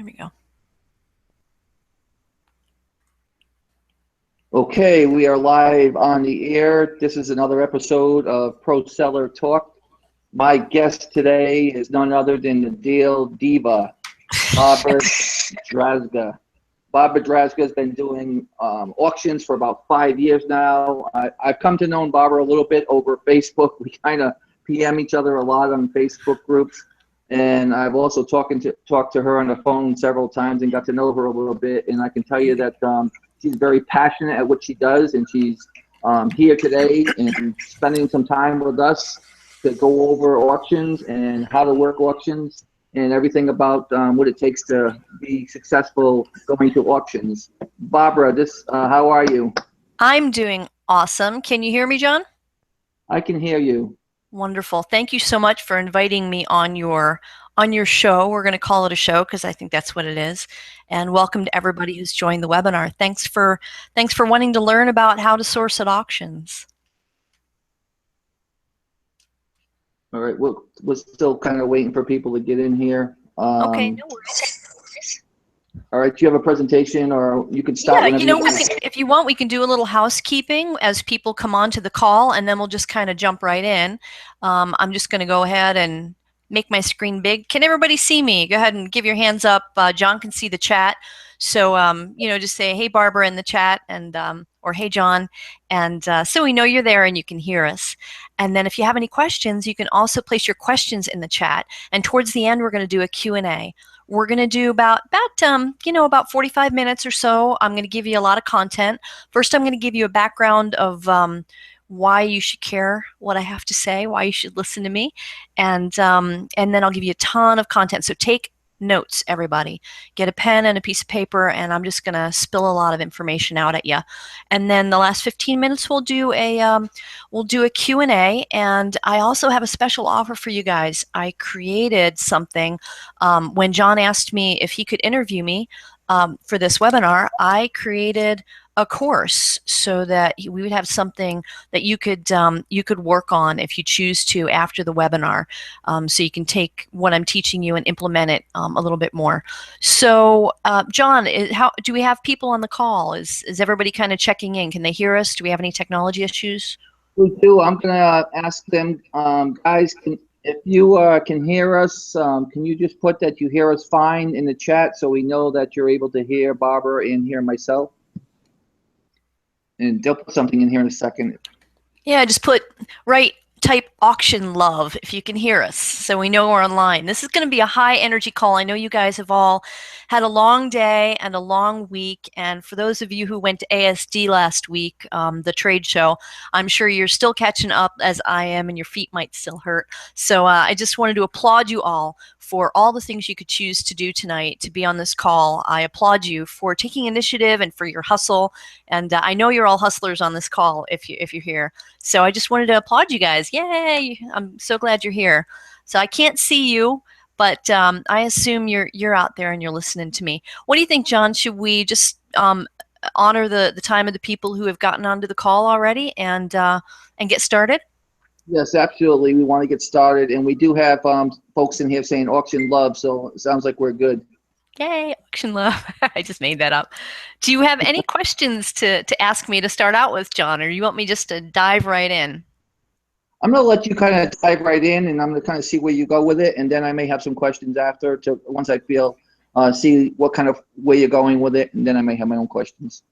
we go. Okay, we are live on the air. This is another episode of ProSeller Talk. My guest today is none other than the Deal Diva, Barbara Drazga. Barbara Drazga has been doing auctions for about 5 years now. I've come to know Barbara a little bit over Facebook. We kind of PM each other a lot on Facebook groups. And I've also talked to her on the phone several times and got to know her a little bit. And I can tell you that she's very passionate at what she does, and she's here today and spending some time with us to go over auctions and how to work auctions and everything about what it takes to be successful going to auctions. Barbara, how are you? I'm doing awesome. Can you hear me, John? I can hear you. Wonderful. Thank you so much for inviting me on your show. We're going to call it a show because I think that's what it is. And welcome to everybody who's joined the webinar. Thanks for wanting to learn about how to source at auctions. All right, we're still kind of waiting for people to get in here. Okay, no worries. All right, do you have a presentation, or you can start whenever you want? If you want, we can do a little housekeeping as people come onto the call, and then we'll just kind of jump right in. I'm just going to go ahead and make my screen big. Can everybody see me? Go ahead and give your hands up. John can see the chat. So, just say, hey, Barbara in the chat, and or hey, John, and so we know you're there and you can hear us. And then if you have any questions, you can also place your questions in the chat. And towards the end, we're going to do a Q&A. We're going to do about 45 minutes or so. I'm going to give you a lot of content. First, I'm going to give you a background of why you should care what I have to say, why you should listen to me, and then I'll give you a ton of content. So take notes, everybody. Get a pen and a piece of paper, and I'm just going to spill a lot of information out at you. And then the last 15 minutes we'll do a Q&A, and I also have a special offer for you guys. I created something when John asked me if he could interview me for this webinar. I created a course so that we would have something that you could work on if you choose to after the webinar, so you can take what I'm teaching you and implement it a little bit more. So John, how do we have people on the call? Is everybody kind of checking in? Can they hear us? Do we have any technology issues? We do. I'm gonna ask them, guys, if you can hear us, can you just put that you hear us fine in the chat so we know that you're able to hear Barbara and hear myself? And they'll put something in here in a second. Yeah, just type auction love if you can hear us so we know we're online. This is going to be a high energy call. I know you guys have all had a long day and a long week, and for those of you who went to ASD last week, the trade show, I'm sure you're still catching up as I am and your feet might still hurt. So I just wanted to applaud you all for all the things you could choose to do tonight to be on this call. I applaud you for taking initiative and for your hustle, and I know you're all hustlers on this call if you're here. So I just wanted to applaud you guys. Yay! I'm so glad you're here. So I can't see you, but I assume you're out there and you're listening to me. What do you think, John? Should we just honor the time of the people who have gotten onto the call already and get started? Yes, absolutely. We want to get started, and we do have folks in here saying auction love, so it sounds like we're good. Yay, auction love. I just made that up. Do you have any questions to ask me to start out with, John, or you want me just to dive right in? I'm going to let you kind of dive right in, and I'm going to kind of see where you go with it, and then I may have some questions after once I see what kind of way you're going with it, and then I may have my own questions.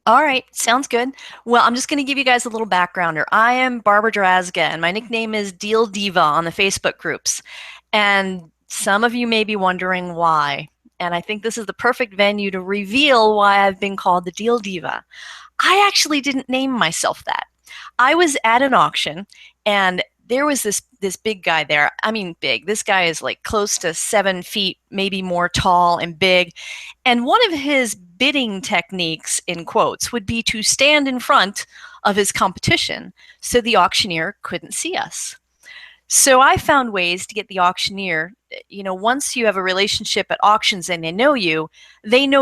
All right, sounds good. Well, I'm just going to give you guys a little backgrounder. I am Barbara Drazga, and my nickname is Deal Diva on the Facebook groups. And some of you may be wondering why. And I think this is the perfect venue to reveal why I've been called the Deal Diva. I actually didn't name myself that. I was at an auction, and there was this big guy there. I mean, big. This guy is like close to 7 feet, maybe more tall and big. And one of his bidding techniques, in quotes, would be to stand in front of his competition so the auctioneer couldn't see us. So I found ways to get the auctioneer, once you have a relationship at auctions and they know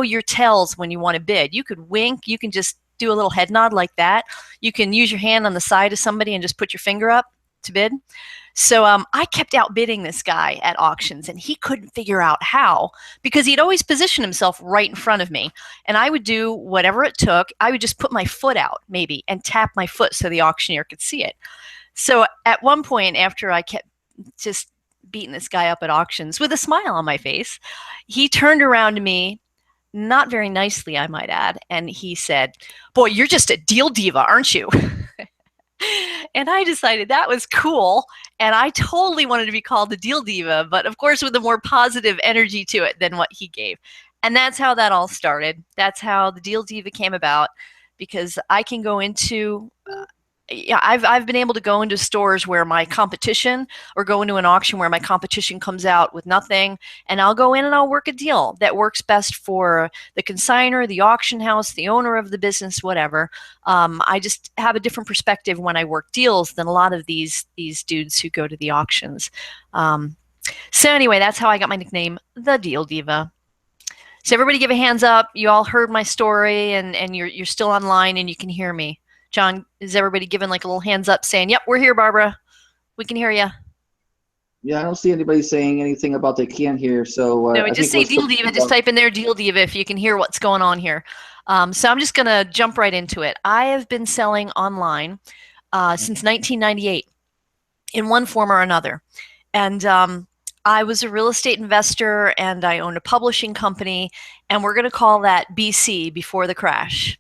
your tells when you want to bid. You could wink, you can just do a little head nod like that. You can use your hand on the side of somebody and just put your finger up to bid. So I kept outbidding this guy at auctions, and he couldn't figure out how, because he'd always position himself right in front of me. And I would do whatever it took. I would just put my foot out, maybe, and tap my foot so the auctioneer could see it. So at one point, after I kept just beating this guy up at auctions with a smile on my face, he turned around to me, not very nicely, I might add, and he said, "Boy, you're just a deal diva, aren't you?" And I decided that was cool. And I totally wanted to be called the Deal Diva, but of course, with a more positive energy to it than what he gave. And that's how that all started. That's how the Deal Diva came about, because I can go into yeah, I've been able to go into stores where my competition, or go into an auction where my competition comes out with nothing, and I'll go in and I'll work a deal that works best for the consigner, the auction house, the owner of the business, whatever. I just have a different perspective when I work deals than a lot of these dudes who go to the auctions. So anyway, that's how I got my nickname, the Deal Diva. So everybody give a hands up. You all heard my story, and you're still online and you can hear me. John, is everybody giving like a little hands up saying, "Yep, we're here, Barbara. We can hear you." Yeah, I don't see anybody saying anything about they can't hear, so No, I just think say we're still Deal Diva. Just about. type in there Deal Diva if you can hear what's going on here. So I'm just going to jump right into it. I have been selling online since 1998 in one form or another. And I was a real estate investor, and I owned a publishing company, and we're going to call that BC, before the crash.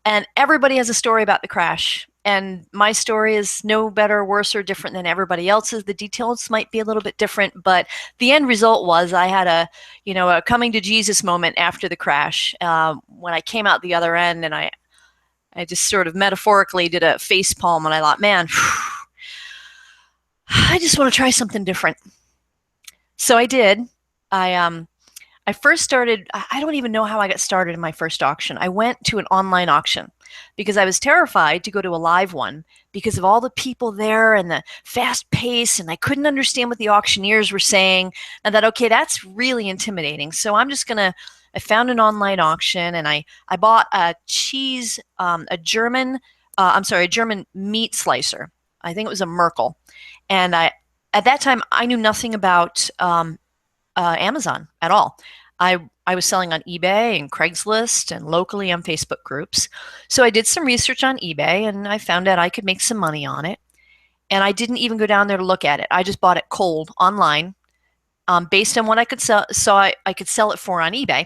And everybody has a story about the crash. And my story is no better, worse, or different than everybody else's. The details might be a little bit different, but the end result was I had a coming to Jesus moment after the crash, when I came out the other end, and I just sort of metaphorically did a face palm, and I thought, man, I just want to try something different. So I did. I first started, I don't even know how I got started in my first auction. I went to an online auction because I was terrified to go to a live one because of all the people there and the fast pace, and I couldn't understand what the auctioneers were saying. And that, okay, that's really intimidating. So I found an online auction, and I bought a cheese, a German meat slicer. I think it was a Merkel. And at that time, I knew nothing about Amazon at all. I was selling on eBay and Craigslist and locally on Facebook groups. So I did some research on eBay, and I found out I could make some money on it. And I didn't even go down there to look at it. I just bought it cold online, based on what I could sell, I could sell it for on eBay.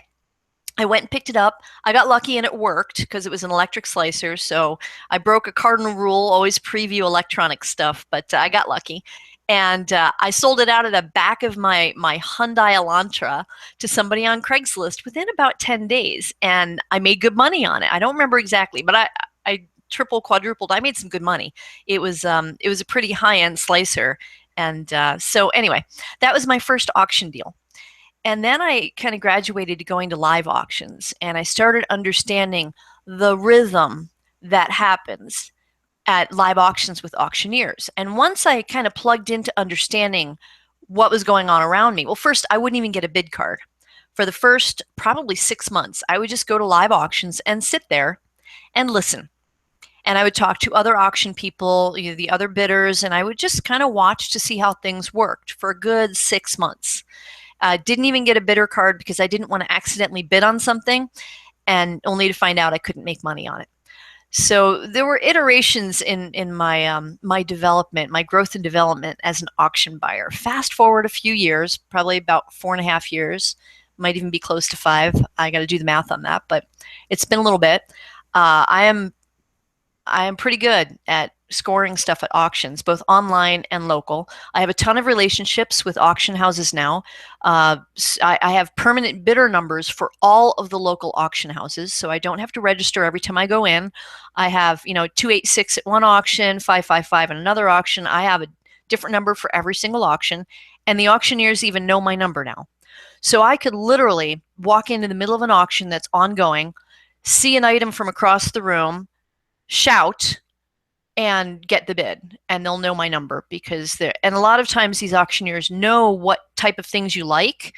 I went and picked it up. I got lucky and it worked because it was an electric slicer. So I broke a cardinal rule, always preview electronic stuff, but I got lucky. And I sold it out of the back of my Hyundai Elantra to somebody on Craigslist within about 10 days. And I made good money on it. I don't remember exactly, but I triple, quadrupled. I made some good money. It was a pretty high-end slicer. And so anyway, that was my first auction deal. And then I kind of graduated to going to live auctions, and I started understanding the rhythm that happens at live auctions with auctioneers. And once I kind of plugged into understanding what was going on around me, well, first, I wouldn't even get a bid card. For the first probably 6 months, I would just go to live auctions and sit there and listen. And I would talk to other auction people, the other bidders, and I would just kind of watch to see how things worked for a good 6 months. Didn't even get a bidder card because I didn't want to accidentally bid on something, and only to find out I couldn't make money on it. So there were iterations in my development, my growth and development as an auction buyer. Fast forward a few years, probably about 4.5 years, might even be close to 5. I got to do the math on that, but it's been a little bit. I am pretty good at scoring stuff at auctions, both online and local. I have a ton of relationships with auction houses now. I have permanent bidder numbers for all of the local auction houses, so I don't have to register every time I go in. I have, 286 at one auction, 555 at another auction. I have a different number for every single auction, and the auctioneers even know my number now. So I could literally walk into the middle of an auction that's ongoing, see an item from across the room, shout, and get the bid, and they'll know my number because they're, and a lot of times these auctioneers know what type of things you like.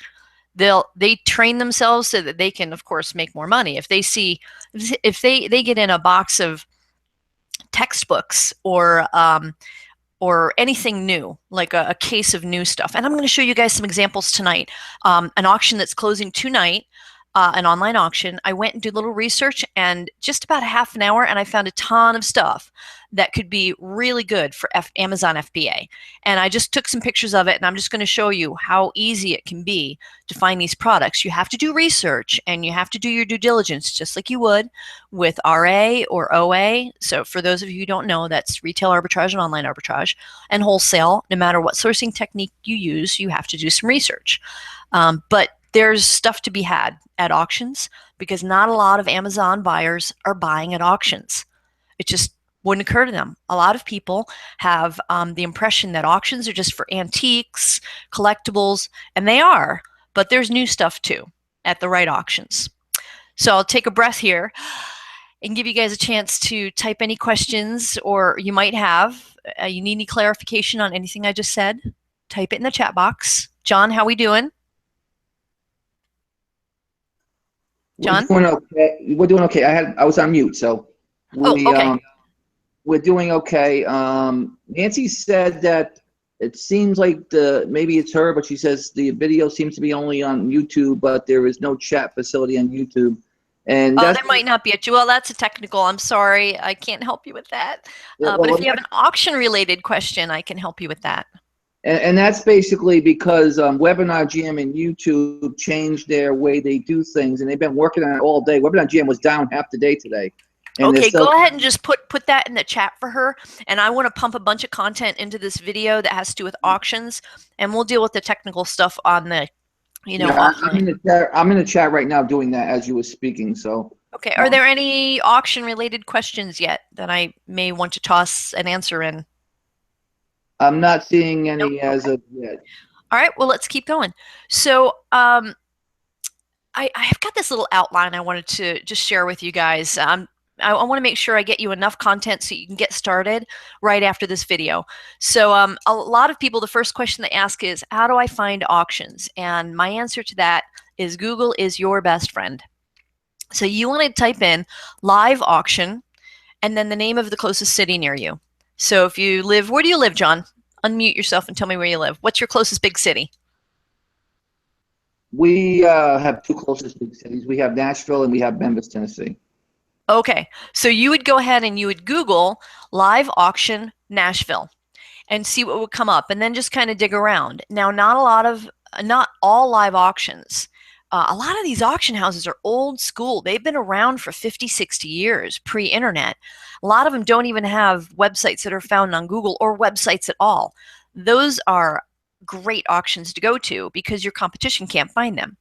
They train themselves so that they can, of course, make more money. If they see, if they get in a box of textbooks, or anything new, like a case of new stuff. And I'm going to show you guys some examples tonight. An auction that's closing tonight, an online auction. I went and did a little research, and just about a half an hour, and I found a ton of stuff that could be really good for Amazon FBA. And I just took some pictures of it, and I'm just going to show you how easy it can be to find these products. You have to do research, and you have to do your due diligence, just like you would with RA or OA. So for those of you who don't know, that's retail arbitrage and online arbitrage. And wholesale, no matter what sourcing technique you use, you have to do some research. But there's stuff to be had at auctions because not a lot of Amazon buyers are buying at auctions. It just wouldn't occur to them. A lot of people have the impression that auctions are just for antiques, collectibles, and they are, but there's new stuff too at the right auctions. So I'll take a breath here and give you guys a chance to type any questions or you might have. You need any clarification on anything I just said? Type it in the chat box. John, how we doing? We're John? doing okay. We're doing okay. I was on mute, so Oh, okay. we're doing okay. Nancy said that it seems like maybe it's her, but she says the video seems to be only on YouTube, but there is no chat facility on YouTube. And that might not be it. Well, that's a technical. I'm sorry. I can't help you with that. But if you have an auction-related question, I can help you with that. And that's basically because Webinar Jam and YouTube changed their way they do things, and they've been working on it all day. Webinar Jam was down half the day today. And okay, go ahead and just put that in the chat for her. And I want to pump a bunch of content into this video that has to do with auctions, and we'll deal with the technical stuff on the, offline. I'm in the chat right now doing that as you were speaking. So. Okay, are there any auction-related questions yet that I may want to toss an answer in? I'm not seeing any as of yet. All right, well, let's keep going. So I've got this little outline I wanted to just share with you guys. I want to make sure I get you enough content so you can get started right after this video. So a lot of people, the first question they ask is, how do I find auctions? And my answer to that is Google is your best friend. So you want to type in live auction and then the name of the closest city near you. So if you live, where do you live, John? Unmute yourself and tell me where you live. What's your closest big city? We have two closest big cities. We have Nashville and we have Memphis, Tennessee. Okay, so you would go ahead and you would Google live auction Nashville and see what would come up and then just kind of dig around. Now, not all live auctions. A lot of these auction houses are old school. They've been around for 50, 60 years, pre-internet. A lot of them don't even have websites that are found on Google or websites at all. Those are great auctions to go to because your competition can't find them.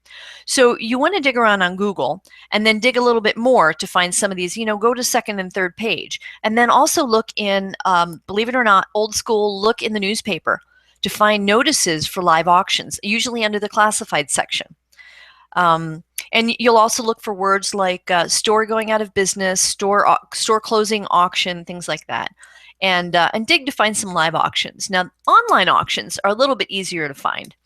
So you want to dig around on Google and then dig a little bit more to find some of these, go to second and third page. And then also look in, believe it or not, old school, look in the newspaper to find notices for live auctions, usually under the classified section. And you'll also look for words like store going out of business, store closing, auction, things like that, and dig to find some live auctions. Now, online auctions are a little bit easier to find.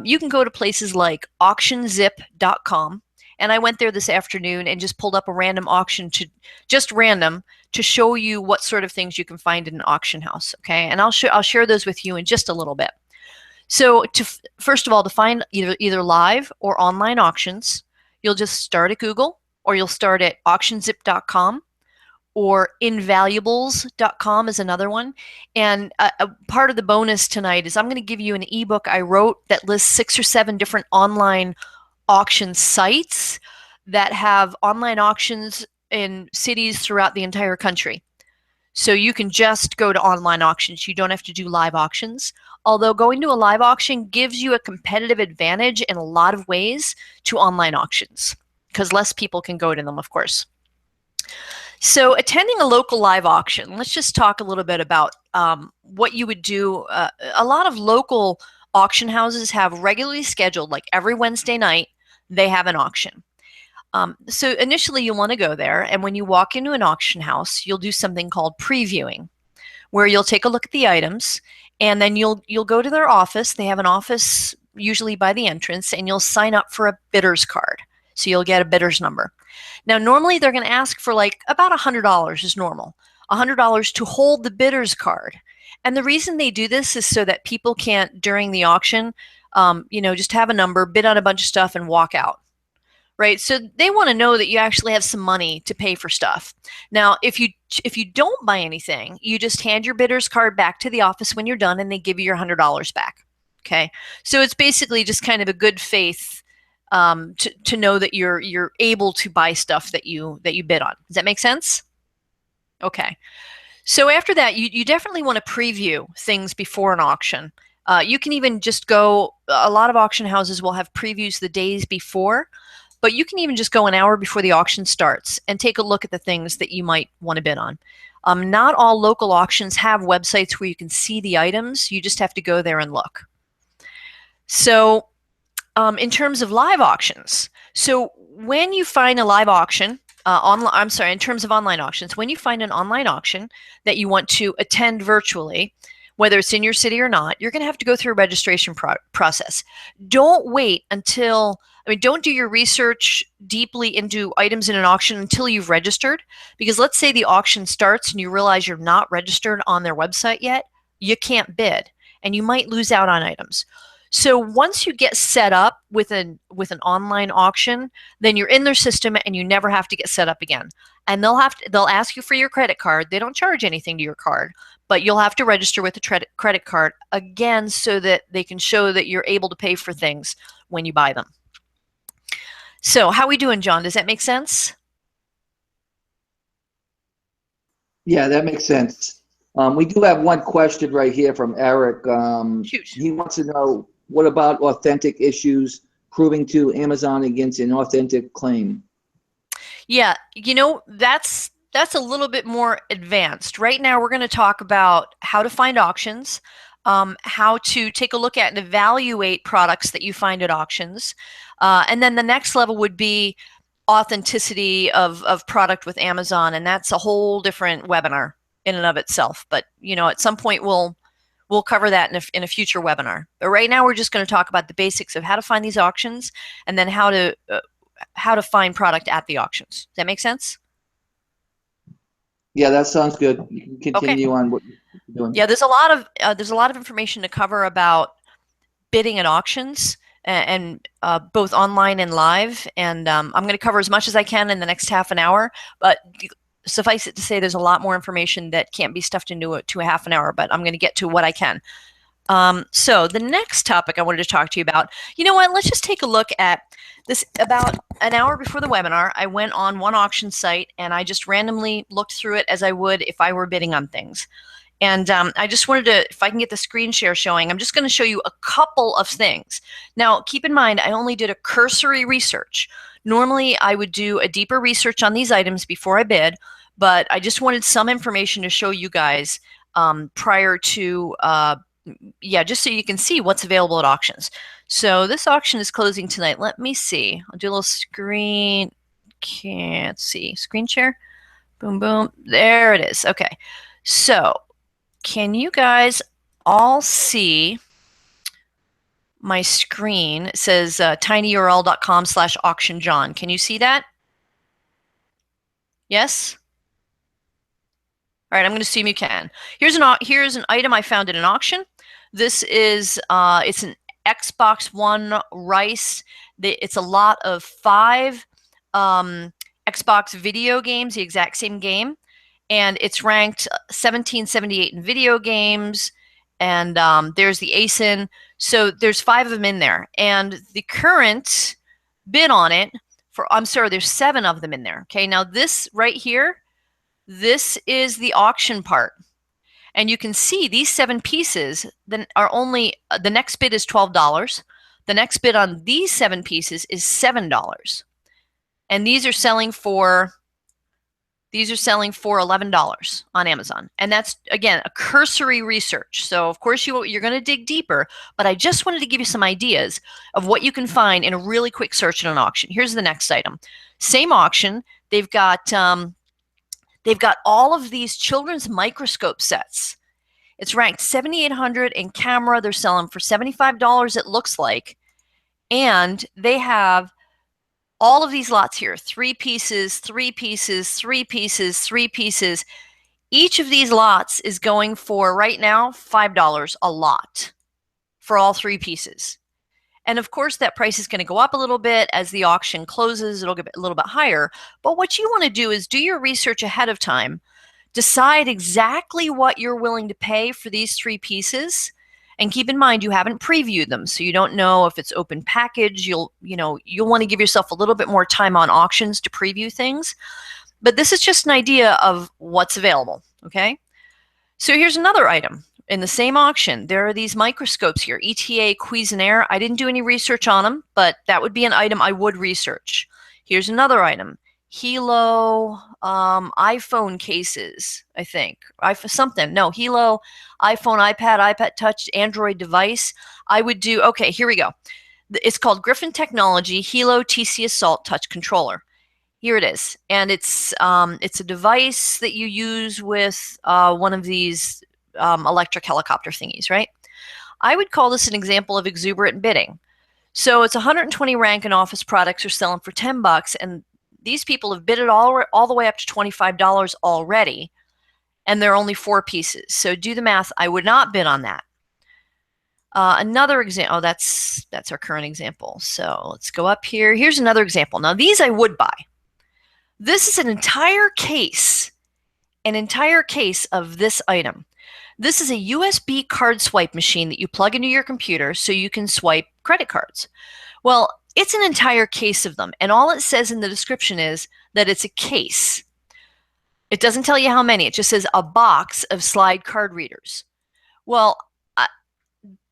You can go to places like auctionzip.com, and I went there this afternoon and just pulled up a random auction to show you what sort of things you can find in an auction house. Okay, and I'll share those with you in just a little bit. So first of all, to find either live or online auctions, you'll just start at Google, or you'll start at auctionzip.com, or invaluables.com is another one. And a part of the bonus tonight is I'm going to give you an ebook I wrote that lists 6 or 7 different online auction sites that have online auctions in cities throughout the entire country. So you can just go to online auctions. You don't have to do live auctions. Although going to a live auction gives you a competitive advantage in a lot of ways to online auctions because less people can go to them, of course. So attending a local live auction, let's just talk a little bit about what you would do. A lot of local auction houses have regularly scheduled, like every Wednesday night, they have an auction. So initially you'll want to go there, and when you walk into an auction house, you'll do something called previewing, where you'll take a look at the items, and then you'll go to their office. They have an office usually by the entrance, and you'll sign up for a bidder's card. So you'll get a bidder's number. Now, normally they're going to ask for like about $100 is normal, $100 to hold the bidder's card. And the reason they do this is so that people can't, during the auction, just have a number, bid on a bunch of stuff, and walk out. Right? So they want to know that you actually have some money to pay for stuff. Now, if you don't buy anything, you just hand your bidder's card back to the office when you're done, and they give you your $100 back. Okay, so it's basically just kind of a good faith to know that you're able to buy stuff that you bid on. Does that make sense? Okay. So after that, you definitely want to preview things before an auction. You can even just go, a lot of auction houses will have previews the days before, but you can even just go an hour before the auction starts and take a look at the things that you might want to bid on. Not all local auctions have websites where you can see the items. You just have to go there and look. So in terms of live auctions, so when you find a live auction, in terms of online auctions, when you find an online auction that you want to attend virtually, whether it's in your city or not, you're going to have to go through a registration process. Don't wait until, don't do your research deeply into items in an auction until you've registered, because let's say the auction starts and you realize you're not registered on their website yet, you can't bid and you might lose out on items. So once you get set up with an online auction, then you're in their system and you never have to get set up again. And they'll ask you for your credit card. They don't charge anything to your card, but you'll have to register with a credit card again so that they can show that you're able to pay for things when you buy them. So how are we doing, John? Does that make sense? Yeah, that makes sense. We do have one question right here from Eric. Shoot. He wants to know, what about authentic issues proving to Amazon against an authentic claim? Yeah, that's a little bit more advanced. Right now, we're going to talk about how to find auctions, how to take a look at and evaluate products that you find at auctions. And then the next level would be authenticity of product with Amazon, and that's a whole different webinar in and of itself. But, at some point we'll cover that in a future webinar. But right now we're just going to talk about the basics of how to find these auctions and then how to find product at the auctions. Does that make sense? Yeah, that sounds good. You can Okay. continue on what you're doing. Yeah, there's a lot of information to cover about bidding at auctions and both online and live. And I'm going to cover as much as I can in the next half an hour. But suffice it to say, there's a lot more information that can't be stuffed into a half an hour. But I'm going to get to what I can. So the next topic I wanted to talk to you about, you know what, let's just take a look at this. About an hour before the webinar, I went on one auction site and I just randomly looked through it as I would if I were bidding on things. And I just wanted to, if I can get the screen share showing, I'm just going to show you a couple of things. Now, keep in mind, I only did a cursory research. Normally, I would do a deeper research on these items before I bid, but I just wanted some information to show you guys prior to just so you can see what's available at auctions. So this auction is closing tonight. Let me see. I'll do a little screen. Can't see. Screen share. Boom, boom. There it is. Okay. So can you guys all see my screen? It says tinyurl.com/auctionjohn. Can you see that? Yes? All right, I'm going to assume you can. Here's an item I found at an auction. This is it's an Xbox One Rice. It's a lot of 5 Xbox video games, the exact same game, and it's ranked 1778 in video games. And there's the ASIN. So there's 5 of them in there, and the current bid on it there's 7 of them in there. Okay, now this right here. This is the auction part. And you can see these 7 pieces then are only, the next bid is $12. The next bid on these 7 pieces is $7. And these are selling for $11 on Amazon. And that's, again, a cursory research. So of course you're going to dig deeper, but I just wanted to give you some ideas of what you can find in a really quick search in an auction. Here's the next item. Same auction. They've got all of these children's microscope sets. It's ranked 7,800 in camera. They're selling for $75, it looks like. And they have all of these lots here, 3 pieces, 3 pieces, 3 pieces, 3 pieces. Each of these lots is going for, right now, $5 a lot for all three pieces. And of course, that price is going to go up a little bit as the auction closes. It'll get a little bit higher. But what you want to do is do your research ahead of time. Decide exactly what you're willing to pay for these three pieces. And keep in mind, you haven't previewed them, so you don't know if it's open package. You'll want to give yourself a little bit more time on auctions to preview things. But this is just an idea of what's available, okay? So here's another item. In the same auction, there are these microscopes here, ETA Cuisenaire. I didn't do any research on them, but that would be an item I would research. Here's another item. Hilo iPhone cases, I think. Hilo iPhone, iPad Touch, Android device. I would do, okay, here we go. It's called Griffin Technology Hilo TC Assault Touch Controller. Here it is, and it's a device that you use with one of these electric helicopter thingies, right? I would call this an example of exuberant bidding. So it's 120 rank and office products are selling for $10, and these people have bid it all the way up to $25 already, and there are only 4 pieces. So do the math. I would not bid on that. Another example. Oh, that's our current example. So let's go up here. Here's another example. Now these I would buy. This is an entire case of this item. This is a USB card swipe machine that you plug into your computer so you can swipe credit cards. Well, it's an entire case of them, and all it says in the description is that it's a case. It doesn't tell you how many. It just says a box of slide card readers. Well,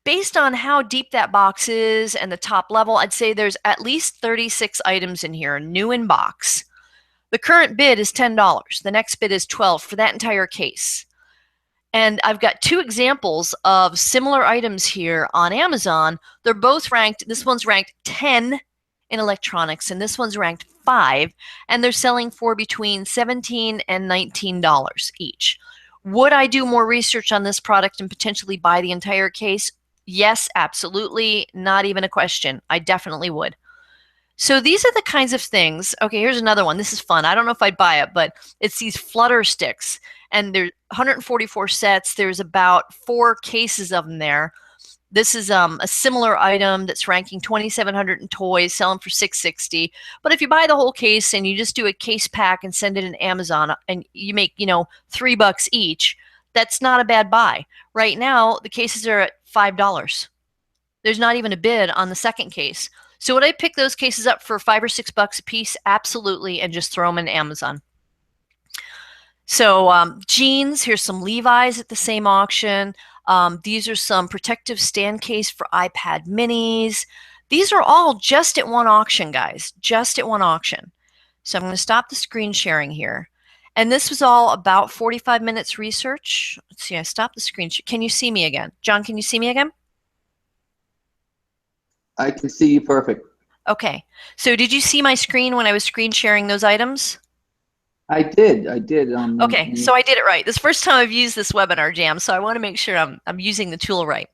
based on how deep that box is and the top level, I'd say there's at least 36 items in here, new in box. The current bid is $10. The next bid is $12 for that entire case. And I've got 2 examples of similar items here on Amazon. They're both ranked. This one's ranked 10 in electronics, and this one's ranked 5. And they're selling for between $17 and $19 each. Would I do more research on this product and potentially buy the entire case? Yes, absolutely. Not even a question. I definitely would. So these are the kinds of things. Okay, here's another one. This is fun. I don't know if I'd buy it, but it's these flutter sticks. And there's 144 sets. There's about 4 cases of them there. This is a similar item that's ranking 2,700 in toys, selling for $660. But if you buy the whole case and you just do a case pack and send it in Amazon and you make, $3 each, that's not a bad buy. Right now, the cases are at $5. There's not even a bid on the second case. So would I pick those cases up for $5 or $6 a piece? Absolutely, and just throw them in Amazon. So jeans, here's some Levi's at the same auction. These are some protective stand case for iPad minis. These are all just at one auction, guys, just at one auction. So I'm going to stop the screen sharing here. And this was all about 45 minutes research. Let's see, I stopped the screen. Can you see me again? John, can you see me again? I can see you perfect. Okay. So did you see my screen when I was screen sharing those items? I did. Okay, so I did it right. This is the first time I've used this webinar jam, so I want to make sure I'm using the tool right.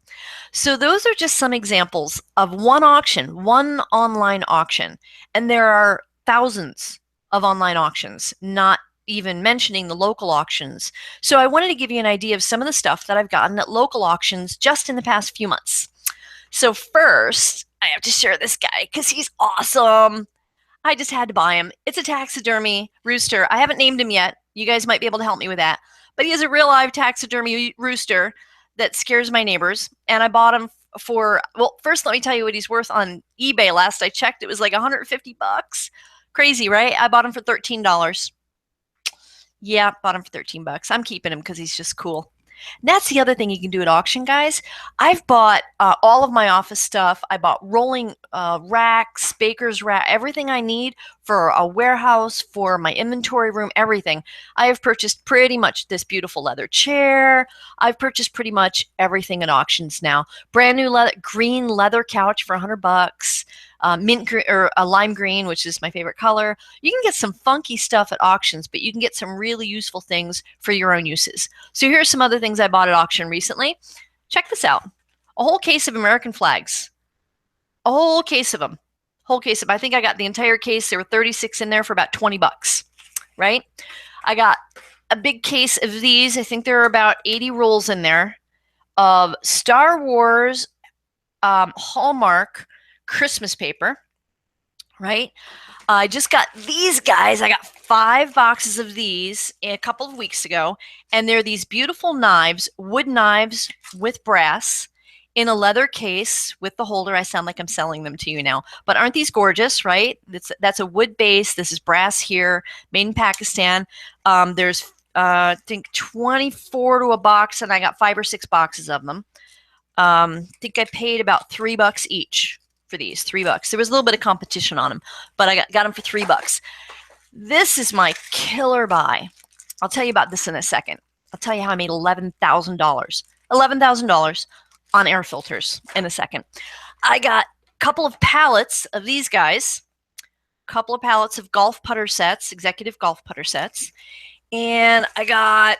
So those are just some examples of one auction, one online auction. And there are thousands of online auctions, not even mentioning the local auctions. So I wanted to give you an idea of some of the stuff that I've gotten at local auctions just in the past few months. So first, I have to share this guy because he's awesome. I just had to buy him. It's a taxidermy rooster. I haven't named him yet. You guys might be able to help me with that. But he is a real live taxidermy rooster that scares my neighbors. And I bought him for, well, first let me tell you what he's worth on eBay. Last I checked, it was like $150. Crazy, right? I bought him for $13. Yeah, bought him for $13. I'm keeping him because he's just cool. And that's the other thing you can do at auction, guys. I've bought all of my office stuff. I bought rolling racks, baker's rack, everything I need for a warehouse, for my inventory room, everything. I have purchased pretty much this beautiful leather chair. I've purchased pretty much everything at auctions now. Brand new green leather couch for $100. Mint green or a lime green, which is my favorite color. You can get some funky stuff at auctions, but you can get some really useful things for your own uses. So here's some other things I bought at auction recently. Check this out. A whole case of American flags. A whole case of them. Whole case of them. I think I got the entire case. There were 36 in there for about $20, right? I got a big case of these. I think there are about 80 rolls in there of Star Wars Hallmark Christmas paper, right? I just got these guys. I got 5 boxes of these a couple of weeks ago, and they're these beautiful knives, wood knives with brass in a leather case with the holder. I sound like I'm selling them to you now, but aren't these gorgeous, right? That's a wood base. This is brass here, made in Pakistan. There's I think 24 to a box, and I got 5 or 6 boxes of them. I think I paid about $3 each for these. $3. There was a little bit of competition on them, but I got them for $3. This is my killer buy. I'll tell you about this in a second. I'll tell you how I made $11,000. $11,000 on air filters in a second. I got a couple of pallets of these guys, a couple of pallets of golf putter sets, executive golf putter sets, and I got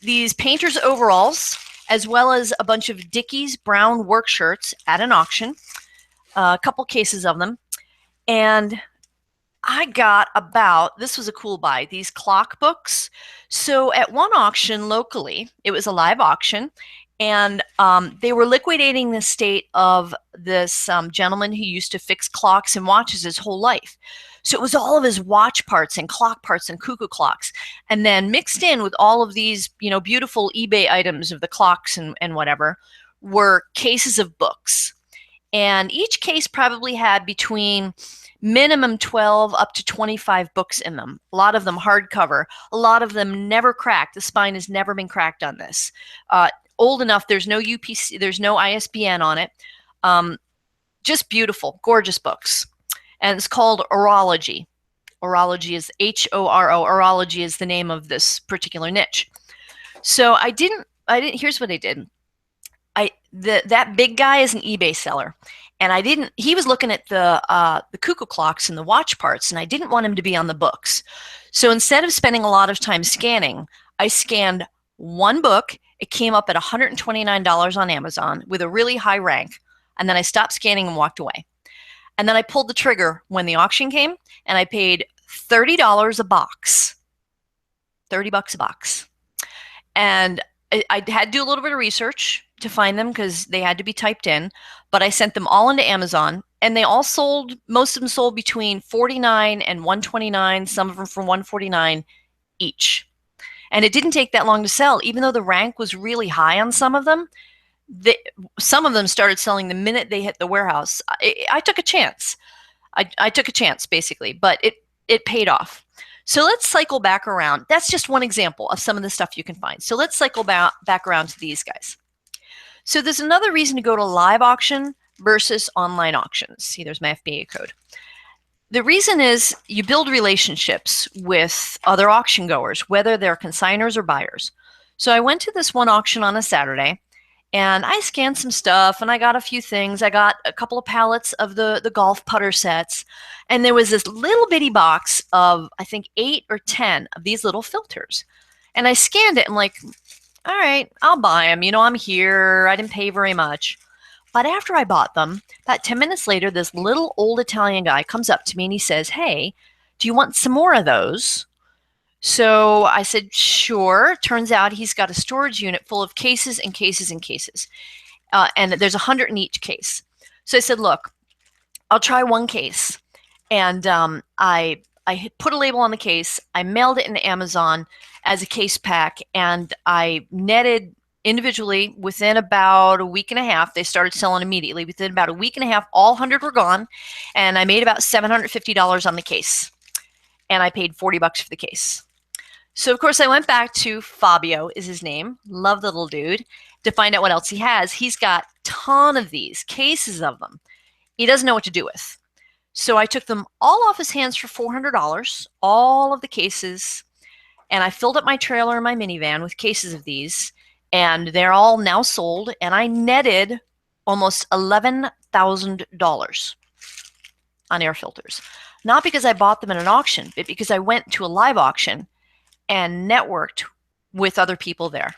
these painter's overalls, as well as a bunch of Dickies brown work shirts at an auction, a couple cases of them. And I got about, this was a cool buy, these clock books. So at one auction locally, it was a live auction, and they were liquidating the estate of this gentleman who used to fix clocks and watches his whole life. So it was all of his watch parts and clock parts and cuckoo clocks, and then mixed in with all of these, beautiful eBay items of the clocks and whatever, were cases of books. And each case probably had between minimum 12 up to 25 books in them. A lot of them hardcover. A lot of them never cracked. The spine has never been cracked on this. Old enough, there's no UPC, there's no ISBN on it. Just beautiful, gorgeous books. And it's called Orology. Orology is H-O-R-O. Orology is the name of this particular niche. So I didn't, here's what I did. That big guy is an eBay seller. And he was looking at the cuckoo clocks and the watch parts, and I didn't want him to be on the books. So instead of spending a lot of time scanning, I scanned one book. It came up at $129 on Amazon with a really high rank. And then I stopped scanning and walked away. And then I pulled the trigger when the auction came, and I paid $30 a box. $30 a box. And I had to do a little bit of research to find them because they had to be typed in, but I sent them all into Amazon, and they all sold, most of them sold between $49 and $129, some of them for $149 each. And it didn't take that long to sell, even though the rank was really high on some of them. Some of them started selling the minute they hit the warehouse. I took a chance. I took a chance, basically, but it paid off. So let's cycle back around. That's just one example of some of the stuff you can find. So let's cycle back around to these guys. So there's another reason to go to live auction versus online auctions. See, there's my FBA code. The reason is you build relationships with other auction goers, whether they're consigners or buyers. So I went to this one auction on a Saturday, and I scanned some stuff, and I got a few things. I got a couple of pallets of the golf putter sets, and there was this little bitty box of, I think, 8 or 10 of these little filters. And I scanned it. I'm like, all right, I'll buy them. I'm here. I didn't pay very much. But after I bought them, about 10 minutes later, this little old Italian guy comes up to me and he says, hey, do you want some more of those? So I said, sure. Turns out he's got a storage unit full of cases and cases and cases. And there's 100 in each case. So I said, look, I'll try one case. And I put a label on the case. I mailed it into Amazon as a case pack. And I netted individually within about a week and a half. They started selling immediately. Within about a week and a half, all 100 were gone. And I made about $750 on the case. And I paid $40 for the case. So, of course, I went back to Fabio, is his name. Love the little dude. To find out what else he has. He's got a ton of these, cases of them. He doesn't know what to do with. So I took them all off his hands for $400, all of the cases. And I filled up my trailer and my minivan with cases of these. And they're all now sold. And I netted almost $11,000 on air filters. Not because I bought them in an auction, but because I went to a live auction and networked with other people there.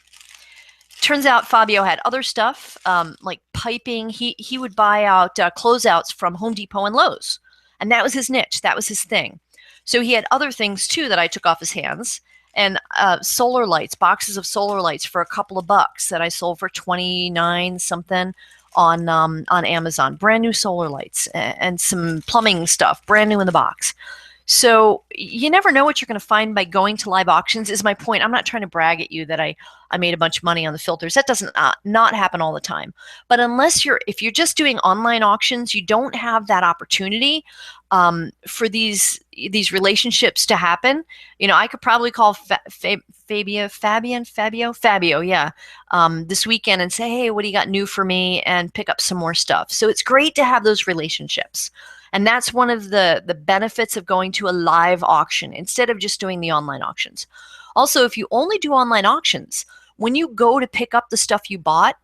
Turns out Fabio had other stuff, like piping. He would buy out closeouts from Home Depot and Lowe's. And that was his niche. That was his thing. So he had other things, too, that I took off his hands. And solar lights, boxes of solar lights for a couple of bucks that I sold for 29 something on Amazon. Brand new solar lights and some plumbing stuff, brand new in the box. So you never know what you're going to find by going to live auctions. Is my point. I'm not trying to brag at you that I made a bunch of money on the filters. That doesn't not happen all the time. But if you're just doing online auctions, you don't have that opportunity for these relationships to happen. I could probably call Fabio, yeah, this weekend and say, hey, what do you got new for me, and pick up some more stuff. So it's great to have those relationships. And that's one of the benefits of going to a live auction instead of just doing the online auctions. Also, if you only do online auctions, when you go to pick up the stuff you bought,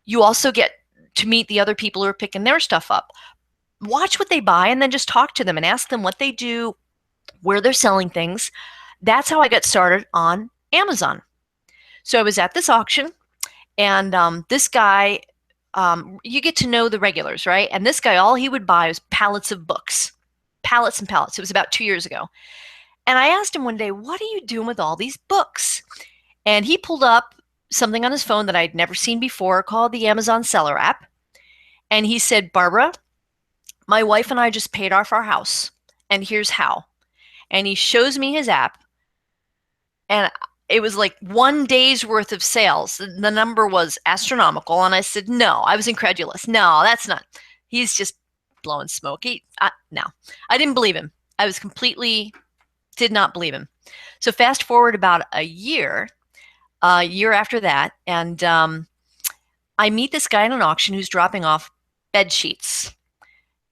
you also get to meet the other people who are picking their stuff up. Watch what they buy and then just talk to them and ask them what they do, where they're selling things. That's how I got started on Amazon. So I was at this auction, and this guy, you get to know the regulars, right? And this guy, all he would buy was pallets of books, pallets and pallets. It was about 2 years ago. And I asked him one day, what are you doing with all these books? And he pulled up something on his phone that I'd never seen before called the Amazon Seller app. And he said, Barbara, my wife and I just paid off our house, and here's how. And he shows me his app, and it was like 1 day's worth of sales. The number was astronomical. And I said, no, I was incredulous. No, that's not. He's just blowing smoke. No, I didn't believe him. I was completely did not believe him. So fast forward about a year after that, and I meet this guy in an auction who's dropping off bed sheets.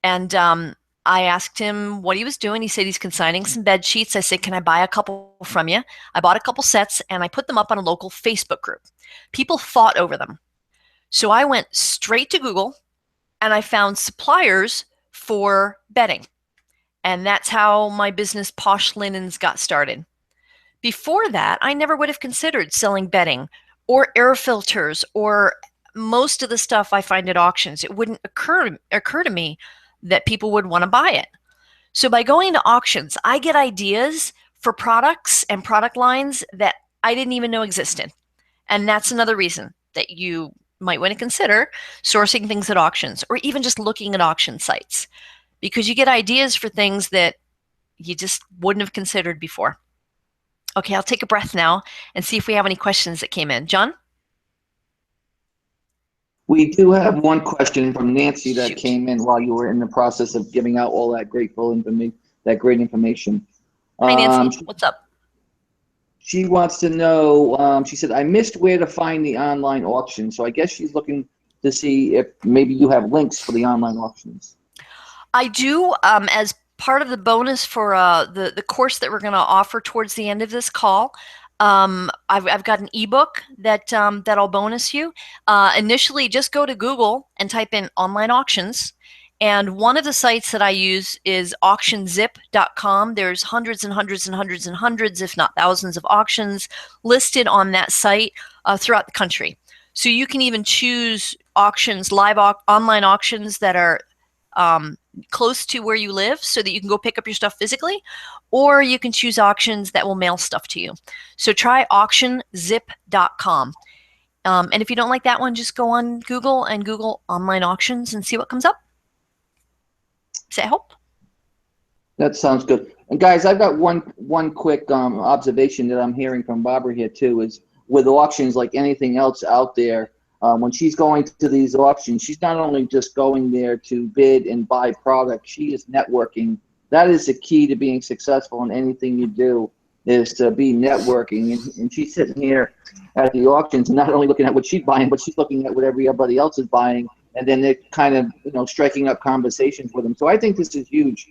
And I asked him what he was doing. He said he's consigning some bed sheets. I said, can I buy a couple from you? I bought a couple sets, and I put them up on a local Facebook group. People fought over them. So I went straight to Google, and I found suppliers for bedding. And that's how my business, Posh Linens, got started. Before that, I never would have considered selling bedding or air filters or most of the stuff I find at auctions. It wouldn't occur to me that people would want to buy it. So by going to auctions, I get ideas for products and product lines that I didn't even know existed. And that's another reason that you might want to consider sourcing things at auctions, or even just looking at auction sites, because you get ideas for things that you just wouldn't have considered before. Okay, I'll take a breath now and see if we have any questions that came in. John? We do have one question from Nancy that Shoot. came in while you were in the process of giving out all that that great information. Hi, Um, Nancy. What's up? she wants to know, she said, I missed where to find the online auction. So I guess she's looking to see if maybe you have links for the online auctions. I do, as part of the bonus for the course that we're going to offer towards the end of this call. I've got an ebook that'll bonus you. Initially, just go to Google and type in online auctions. And one of the sites that I use is auctionzip.com. There's hundreds and hundreds and hundreds and hundreds, if not thousands, of auctions listed on that site throughout the country. So you can even choose auctions, online auctions that are close to where you live so that you can go pick up your stuff physically, or you can choose auctions that will mail stuff to you. So try auctionzip.com. And if you don't like that one, just go on Google and Google online auctions and see what comes up. Does that help? That sounds good. And guys, I've got one quick observation that I'm hearing from Barbara here too, is with auctions like anything else out there, when she's going to these auctions, she's not only just going there to bid and buy product, she is networking. That is the key to being successful in anything you do, is to be networking. And she's sitting here at the auctions and not only looking at what she's buying, but she's looking at what everybody else is buying. And then they're kind of, striking up conversations with them. So I think this is huge.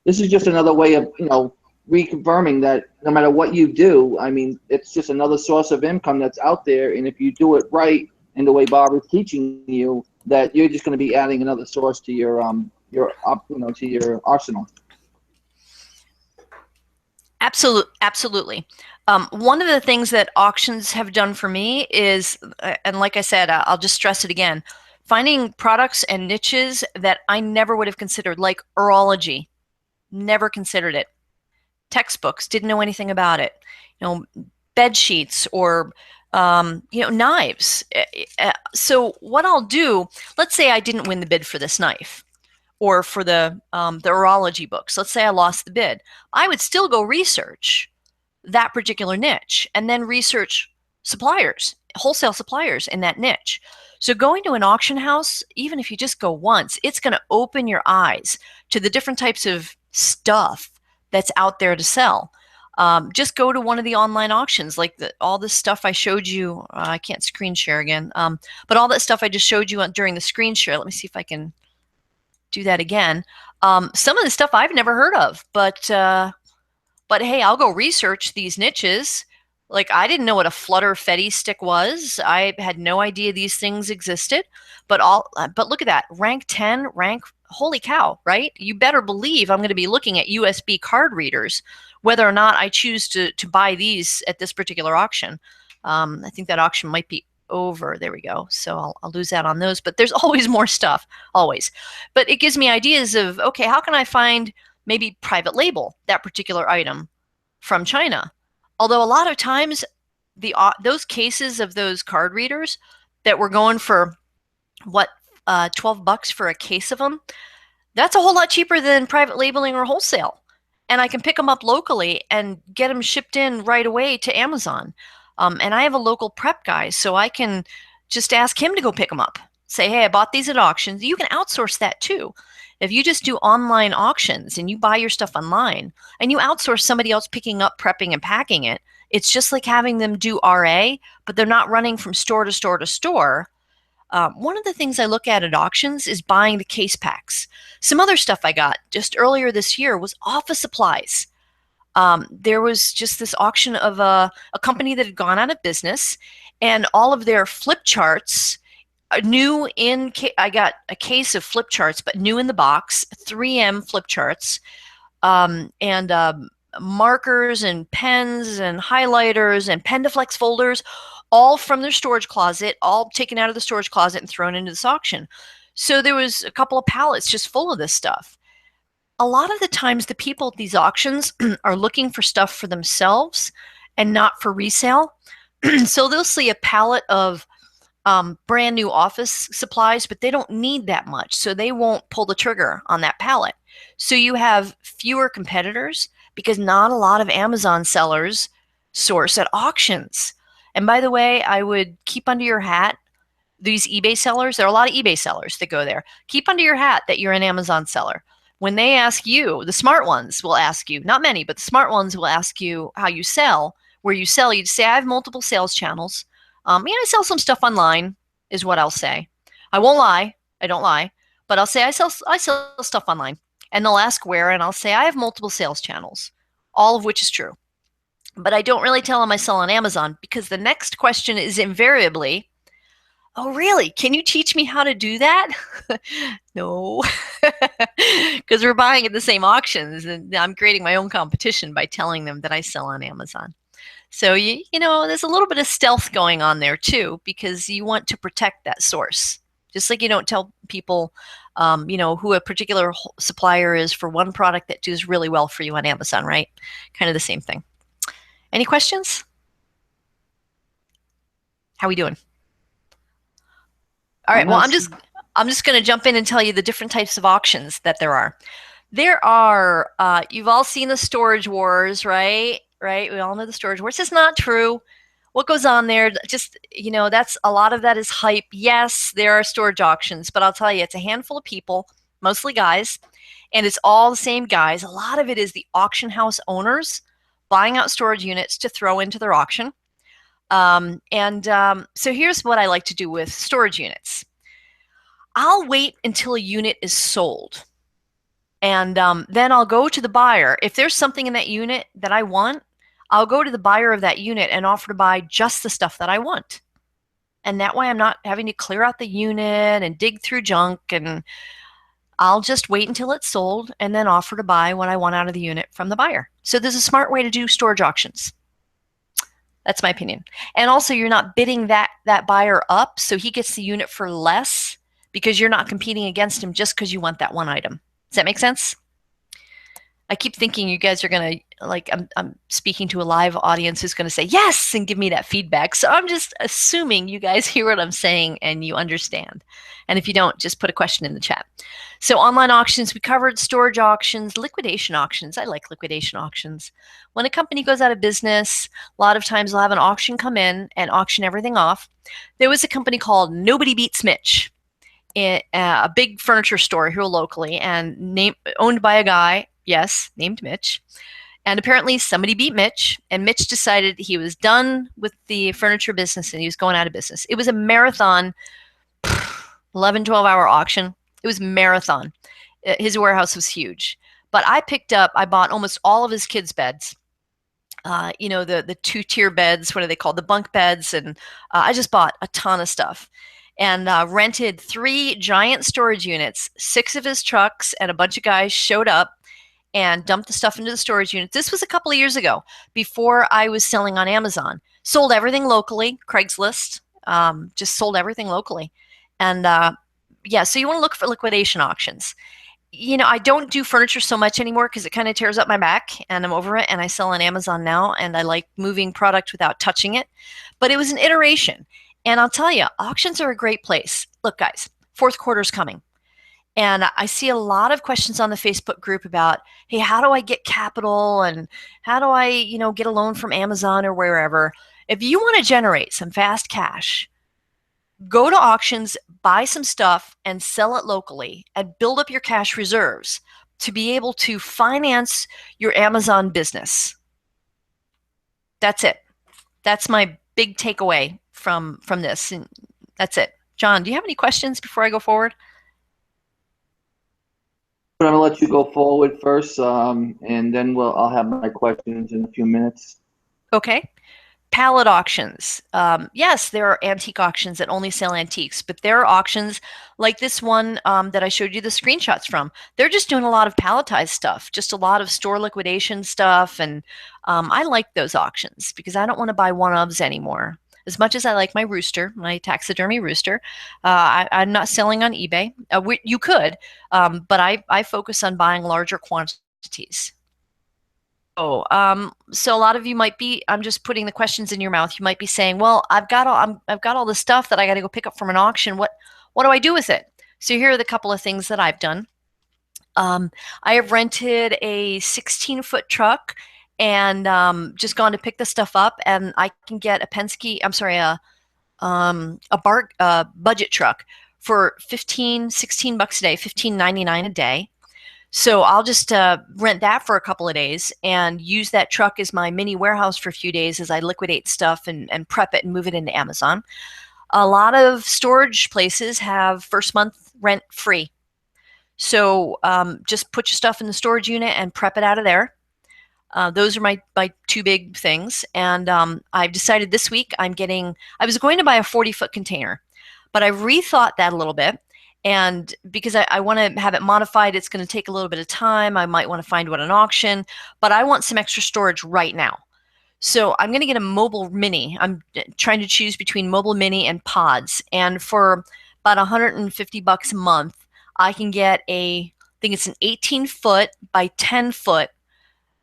This is just another way of, reconfirming that no matter what you do, I mean, it's just another source of income that's out there. And if you do it right, in the way Barbara's teaching you, that you're just going to be adding another source to your to your arsenal. Absolutely. One of the things that auctions have done for me is, and like I said, I'll just stress it again, finding products and niches that I never would have considered, like urology. Never considered it. textbooks, didn't know anything about it. Bed sheets or knives. So what I'll do, let's say I didn't win the bid for this knife or for the urology books. Let's say I lost the bid. I would still go research that particular niche and then research suppliers, wholesale suppliers in that niche. So going to an auction house, even if you just go once, it's going to open your eyes to the different types of stuff that's out there to sell. Just go to one of the online auctions, like all this stuff I showed you. I can't screen share again, but all that stuff I just showed you during the screen share. Let me see if I can do that again. Some of the stuff I've never heard of, but hey, I'll go research these niches. Like I didn't know what a flutter Fetty stick was. I had no idea these things existed. But look at that, rank 10, holy cow, right? You better believe I'm going to be looking at USB card readers, whether or not I choose to buy these at this particular auction. I think that auction might be over. There we go. So I'll lose out on those. But there's always more stuff, always. But it gives me ideas of, okay, how can I find maybe private label that particular item from China? Although a lot of times those cases of those card readers that were going for what, $12 for a case of them, that's a whole lot cheaper than private labeling or wholesale. And I can pick them up locally and get them shipped in right away to Amazon. And I have a local prep guy, so I can just ask him to go pick them up. Say, hey, I bought these at auctions. You can outsource that too. If you just do online auctions and you buy your stuff online and you outsource somebody else picking up, prepping, and packing it, it's just like having them do RA, but they're not running from store to store to store. One of the things I look at auctions is buying the case packs. Some other stuff I got just earlier this year was office supplies. There was just this auction of a company that had gone out of business, and all of their flip charts, I got a case of flip charts, but new in the box, 3M flip charts, and markers and pens and highlighters and Pendaflex folders, all from their storage closet, all taken out of the storage closet and thrown into this auction. So there was a couple of pallets just full of this stuff. A lot of the times the people at these auctions are looking for stuff for themselves and not for resale. So they'll see a pallet of brand new office supplies, but they don't need that much. So they won't pull the trigger on that pallet. So you have fewer competitors because not a lot of Amazon sellers source at auctions. And by the way, I would keep under your hat these eBay sellers. There are a lot of eBay sellers that go there. Keep under your hat that you're an Amazon seller. When they ask you, the smart ones will ask you, not many, but the smart ones will ask you how you sell, where you sell. You'd say, I have multiple sales channels. I sell some stuff online, is what I'll say. I won't lie. I don't lie. But I'll say I sell stuff online. And they'll ask where, and I'll say I have multiple sales channels, all of which is true. But I don't really tell them I sell on Amazon because the next question is invariably, oh, really? Can you teach me how to do that? No, because we're buying at the same auctions and I'm creating my own competition by telling them that I sell on Amazon. So, there's a little bit of stealth going on there too, because you want to protect that source. Just like you don't tell people, who a particular supplier is for one product that does really well for you on Amazon, right? Kind of the same thing. Any questions? How are we doing? All right. Well, I'm just going to jump in and tell you the different types of auctions that there are. There are, you've all seen the storage wars, right? Right? We all know the storage wars. It's not true. What goes on there, just, that's a lot of that is hype. Yes, there are storage auctions, but I'll tell you, it's a handful of people, mostly guys, and it's all the same guys. A lot of it is the auction house owners buying out storage units to throw into their auction. So here's what I like to do with storage units. I'll wait until a unit is sold. And then I'll go to the buyer. If there's something in that unit that I want, I'll go to the buyer of that unit and offer to buy just the stuff that I want. And that way I'm not having to clear out the unit and dig through junk. And I'll just wait until it's sold and then offer to buy what I want out of the unit from the buyer. So there's a smart way to do storage auctions. That's my opinion. And also you're not bidding that buyer up so he gets the unit for less because you're not competing against him just because you want that one item. Does that make sense? I keep thinking you guys are gonna like I'm speaking to a live audience who's gonna say yes and give me that feedback. So I'm just assuming you guys hear what I'm saying and you understand. And if you don't, just put a question in the chat. So online auctions, we covered storage auctions, liquidation auctions. I like liquidation auctions. When a company goes out of business, a lot of times they'll have an auction come in and auction everything off. There was a company called Nobody Beats Mitch, a big furniture store here locally, and owned by a guy, yes, named Mitch. And apparently somebody beat Mitch, and Mitch decided he was done with the furniture business and he was going out of business. It was a marathon, 11, 12-hour auction. It was marathon. His warehouse was huge. But I bought almost all of his kids' beds. The two-tier beds, what are they called? The bunk beds. And I just bought a ton of stuff and rented 3 giant storage units. 6 of his trucks and a bunch of guys showed up and dumped the stuff into the storage units. This was a couple of years ago, before I was selling on Amazon. Sold everything locally, Craigslist, just sold everything locally. And yeah, so you want to look for liquidation auctions. I don't do furniture so much anymore because it kind of tears up my back and I'm over it, and I sell on Amazon now and I like moving product without touching it. But it was an iteration. And I'll tell you, auctions are a great place. Look, guys, fourth quarter's coming. And I see a lot of questions on the Facebook group about, hey, how do I get capital and how do I, get a loan from Amazon or wherever? If you want to generate some fast cash, go to auctions, buy some stuff, and sell it locally and build up your cash reserves to be able to finance your Amazon business. That's it. That's my big takeaway from this. And that's it. John, do you have any questions before I go forward? I'm gonna let you go forward first, and then I'll have my questions in a few minutes. Okay. Pallet auctions. Yes, there are antique auctions that only sell antiques, but there are auctions like this one that I showed you the screenshots from. They're just doing a lot of palletized stuff, just a lot of store liquidation stuff. And I like those auctions because I don't want to buy one-ofs anymore. As much as I like my rooster, my taxidermy rooster, I'm not selling on eBay. You could, but I focus on buying larger quantities. So a lot of you might be, I'm just putting the questions in your mouth. You might be saying, well, I've got all this stuff that I got to go pick up from an auction. What do I do with it? So here are the couple of things that I've done. I have rented a 16-foot truck and just gone to pick the stuff up, and I can get a Penske, I'm sorry, budget truck for 15, 16 bucks a day, 15.99 a day. So I'll just rent that for a couple of days and use that truck as my mini warehouse for a few days as I liquidate stuff and prep it and move it into Amazon. A lot of storage places have first month rent free. So just put your stuff in the storage unit and prep it out of there. Those are my 2 big things. And I've decided this week I was going to buy a 40-foot container, but I rethought that a little bit. And because I want to have it modified, it's going to take a little bit of time. I might want to find one at an auction, but I want some extra storage right now. So I'm going to get a mobile mini. I'm trying to choose between mobile mini and pods. And for about 150 bucks a month, I can get I think it's an 18-foot by 10-foot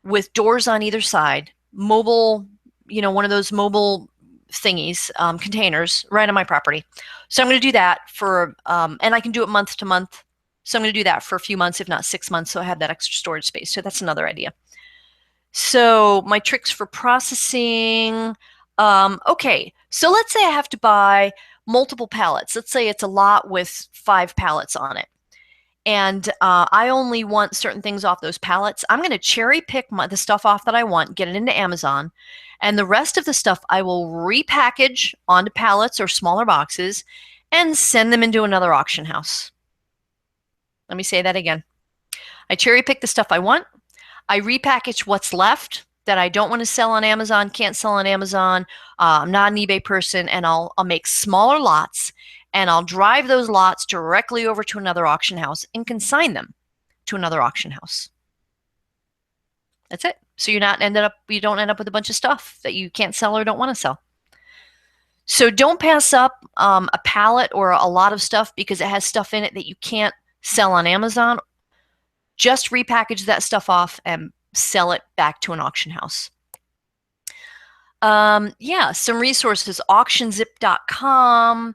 with doors on either side, mobile, one of those mobile thingies, containers right on my property. So I'm going to do that and I can do it month to month. So I'm going to do that for a few months, if not 6 months. So I have that extra storage space. So that's another idea. So my tricks for processing. Okay. So let's say I have to buy multiple pallets. Let's say it's a lot with 5 pallets on it. And I only want certain things off those pallets. I'm going to cherry pick the stuff off that I want, get it into Amazon, and the rest of the stuff I will repackage onto pallets or smaller boxes and send them into another auction house. Let me say that again. I cherry pick the stuff I want. I repackage what's left that I don't want to sell on Amazon, can't sell on Amazon. I'm not an eBay person, and I'll make smaller lots, and I'll drive those lots directly over to another auction house and consign them to another auction house. That's it. So you don't end up with a bunch of stuff that you can't sell or don't want to sell. So don't pass up a pallet or a lot of stuff because it has stuff in it that you can't sell on Amazon. just repackage that stuff off and sell it back to an auction house. Yeah, some resources, auctionzip.com.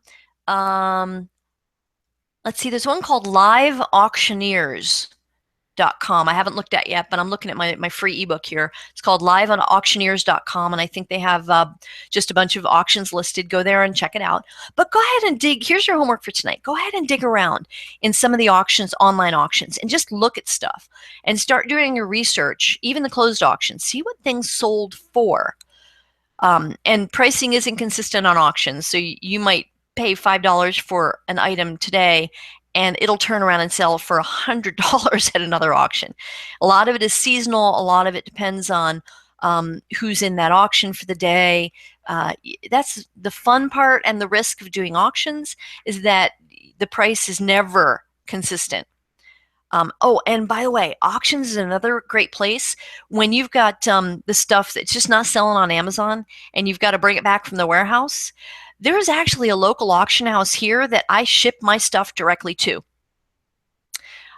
Let's see, there's one called liveauctioneers.com. I haven't looked at yet, but I'm looking at my free ebook here. It's called liveonauctioneers.com, and I think they have just a bunch of auctions listed. Go there and check it out. But go ahead and dig. Here's your homework for tonight. Go ahead and dig around in some of the auctions, online auctions, and just look at stuff and start doing your research, even the closed auctions. See what things sold for. And pricing isn't consistent on auctions, so you might pay $5 for an item today and it'll turn around and sell for $100 at another auction. A lot of it is seasonal. A lot of it depends on who's in that auction for the day. That's the fun part, and the risk of doing auctions is that the price is never consistent. Oh, and by the way, auctions is another great place when you've got the stuff that's just not selling on Amazon and you've got to bring it back from the warehouse. There is actually a local auction house here that I ship my stuff directly to.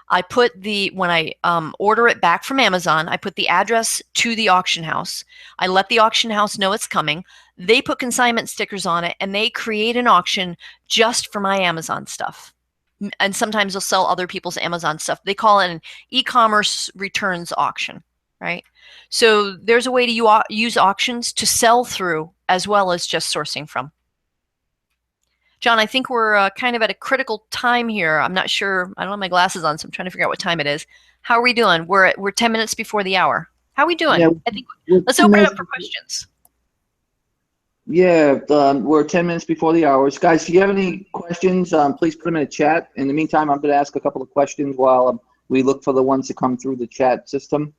I put when I order it back from Amazon, I put the address to the auction house. I let the auction house know it's coming. They put consignment stickers on it and they create an auction just for my Amazon stuff. And sometimes they'll sell other people's Amazon stuff. They call it an e-commerce returns auction, right? So there's a way to use auctions to sell through as well as just sourcing from. John, I think we're kind of at a critical time here. I'm not sure. I don't have my glasses on, so I'm trying to figure out what time it is. How are we doing? We're 10 minutes before the hour. How are we doing? Yeah, I think let's open it up for questions. Yeah, we're 10 minutes before the hours. Guys, if you have any questions, please put them in the chat. In the meantime, I'm going to ask a couple of questions while we look for the ones that come through the chat system.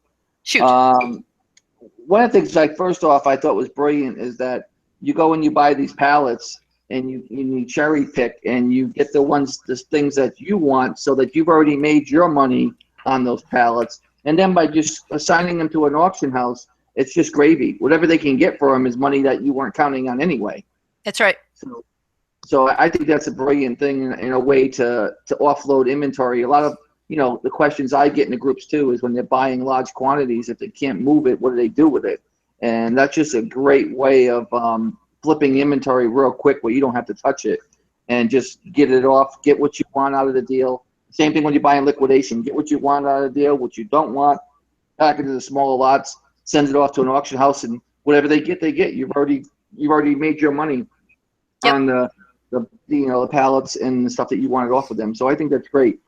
Shoot. One of the things, like, first off, I thought was brilliant is that you go and you buy these pallets and you cherry pick and you get the things that you want so that you've already made your money on those pallets. And then by just assigning them to an auction house, it's just gravy. Whatever they can get for them is money that you weren't counting on anyway. That's right. So I think that's a brilliant thing in a way to offload inventory. A lot of, the questions I get in the groups too is when they're buying large quantities, if they can't move it, what do they do with it? And that's just a great way of flipping inventory real quick where you don't have to touch it and just get it off, get what you want out of the deal. Same thing when you buy in liquidation. Get what you want out of the deal, what you don't want, pack it into the smaller lots, send it off to an auction house, and whatever they get, they get. You've already made your money on the pallets and the stuff that you wanted off of them. So I think that's great.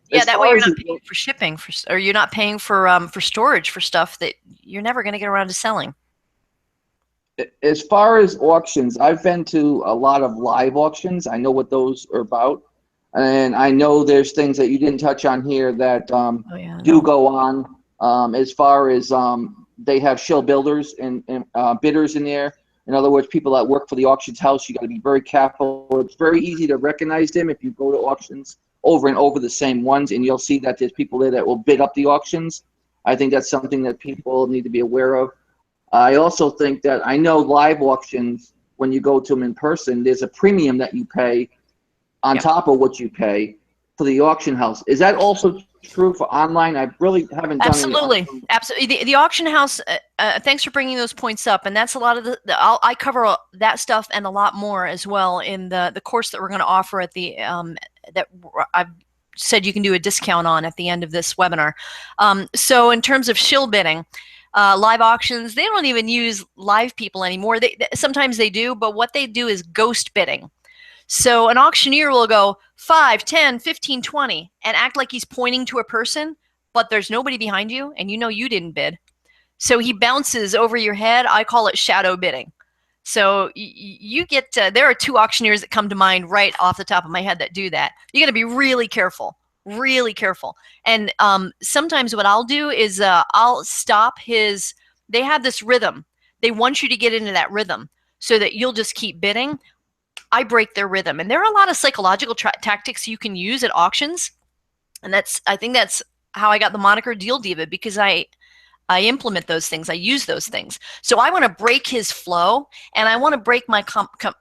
Yeah, that way you're not paying for shipping, or you're not paying for storage for stuff that you're never going to get around to selling. As far as auctions, I've been to a lot of live auctions. I know what those are about. And I know there's things that you didn't touch on here that do go on. As far as they have shill builders and bidders in there. In other words, people that work for the auctions house, you got to be very careful. It's very easy to recognize them if you go to auctions over and over the same ones, and you'll see that there's people there that will bid up the auctions. I think that's something that people need to be aware of. I also think that I know live auctions, when you go to them in person, there's a premium that you pay on top of what you pay for the auction house. Is that also true for online? I really haven't done Absolutely. The auction house, thanks for bringing those points up. And that's a lot of I cover that stuff and a lot more as well in the course that we're going to offer at the, that I've said you can do a discount on at the end of this webinar. So in terms of shill bidding, live auctions, they don't even use live people anymore. Sometimes they do, but what they do is ghost bidding. So an auctioneer will go 5, 10, 15, 20 and act like he's pointing to a person, but there's nobody behind you and you didn't bid. So he bounces over your head. I call it shadow bidding. So you get, there are 2 auctioneers that come to mind right off the top of my head that do that. You got to be really careful, really careful. And sometimes what I'll do is I'll stop they have this rhythm. They want you to get into that rhythm so that you'll just keep bidding. I break their rhythm. And there are a lot of psychological tactics you can use at auctions. And I think that's how I got the moniker Deal Diva, because I implement those things. I use those things. So I want to break his flow, and I want to break my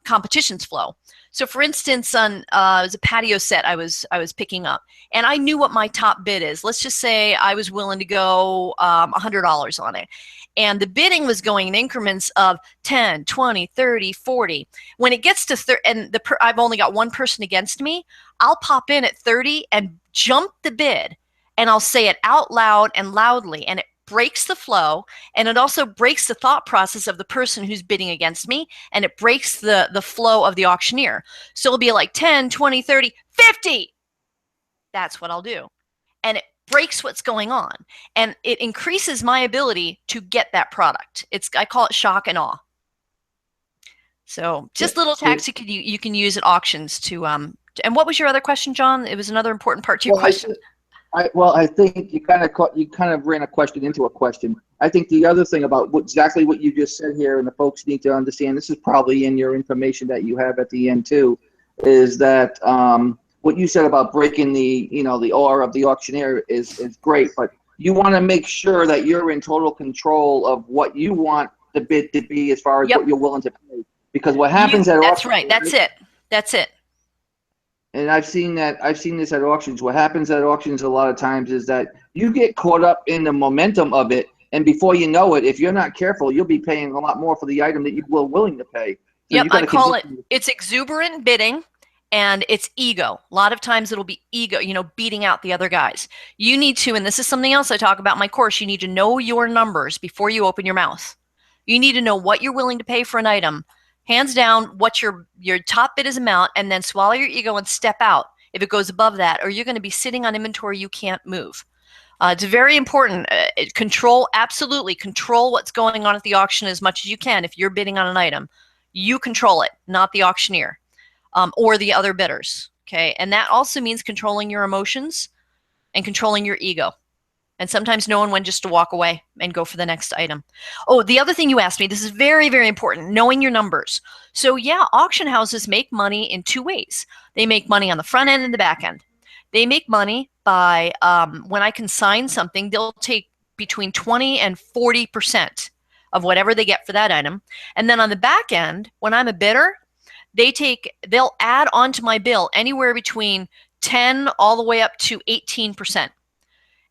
competition's flow. So for instance, on it was a patio set I was picking up, and I knew what my top bid is. Let's just say I was willing to go $100 on it. And the bidding was going in increments of 10, 20, 30, 40. When it gets to 30, and I've only got one person against me, I'll pop in at 30 and jump the bid, and I'll say it out loud and loudly, and it breaks the flow, and it also breaks the thought process of the person who's bidding against me, and it breaks the flow of the auctioneer. So it'll be like 10, 20, 30, 50. That's what I'll do. And it breaks what's going on, and it increases my ability to get that product. I call it shock and awe. So Yeah. just little So, tactics you can use at auctions to and what was your other question, John? It was another important part to your well, question. I think you kind of ran a question into a question. I think the other thing about exactly what you just said here, and the folks need to understand, this is probably in your information that you have at the end too, is that what you said about breaking the aura of the auctioneer is great, but you want to make sure that you're in total control of what you want the bid to be as far as Yep. what you're willing to pay. Because what happens at That's auction, right. That's it. That's it. and I've seen this at auctions. What happens at auctions a lot of times is that you get caught up in the momentum of it, and before you know it, if you're not careful, you'll be paying a lot more for the item that you were willing to pay. So Yep, you got I to call it, continue. it's exuberant bidding and it's ego. A lot of times it'll be ego, beating out the other guys. You need to, and this is something else I talk about in my course, you need to know your numbers before you open your mouth. You need to know what you're willing to pay for an item. Hands down, what your top bid is amount, and then swallow your ego and step out if it goes above that, or you're going to be sitting on inventory you can't move. It's very important. Absolutely control what's going on at the auction as much as you can. If you're bidding on an item, you control it, not the auctioneer or the other bidders. Okay, and that also means controlling your emotions and controlling your ego, and sometimes knowing when just to walk away and go for the next item. Oh, the other thing you asked me, this is very, very important, knowing your numbers. So yeah, auction houses make money in two ways. They make money on the front end and the back end. They make money by when I consign something, they'll take between 20 and 40% of whatever they get for that item. And then on the back end, when I'm a bidder, they'll add onto my bill anywhere between 10 all the way up to 18%.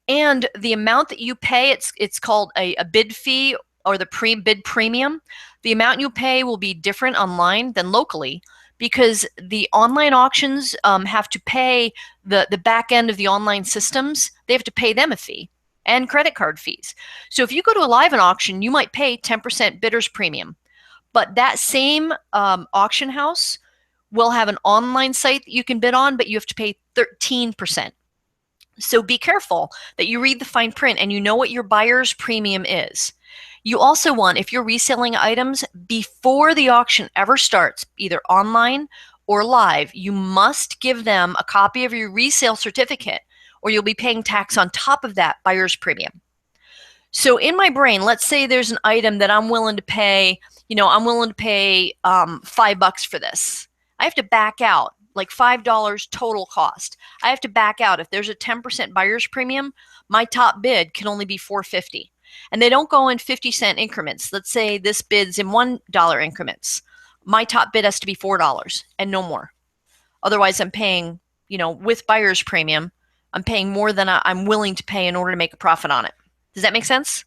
And the amount that you pay, it's called a bid fee or the bid premium. The amount you pay will be different online than locally, because the online auctions have to pay the back end of the online systems. They have to pay them a fee and credit card fees. So if you go to a live auction, you might pay 10% bidder's premium, but that same auction house will have an online site that you can bid on, but you have to pay 13%. So be careful that you read the fine print and you know what your buyer's premium is. You also want, if you're reselling items before the auction ever starts, either online or live, you must give them a copy of your resale certificate, or you'll be paying tax on top of that buyer's premium. So in my brain, let's say there's an item that I'm willing to pay, I'm willing to pay $5 for this. I have to back out like $5 total cost. I have to back out. If there's a 10% buyer's premium, my top bid can only be $4.50. And they don't go in 50-cent increments. Let's say this bid's in $1 increments. My top bid has to be $4 and no more. Otherwise, I'm paying, with buyer's premium, I'm paying more than I'm willing to pay in order to make a profit on it. Does that make sense?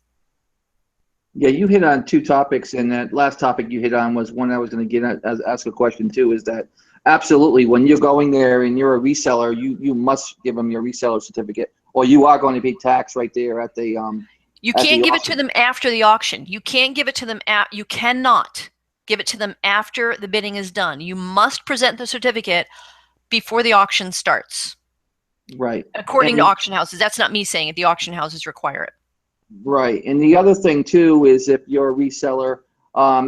Yeah, you hit on two topics, and that last topic you hit on was one I was going to get at, ask a question too. Is that absolutely when you're going there and you're a reseller, you must give them your reseller certificate, or you are going to be taxed right there at the You at can't the give it to auction. them after the auction. You can't give it to them you cannot give it to them after the bidding is done. You must present the certificate before the auction starts. Right. According to And auction houses. That's not me saying it. The auction houses require it. right. And the other thing too is if you're a reseller,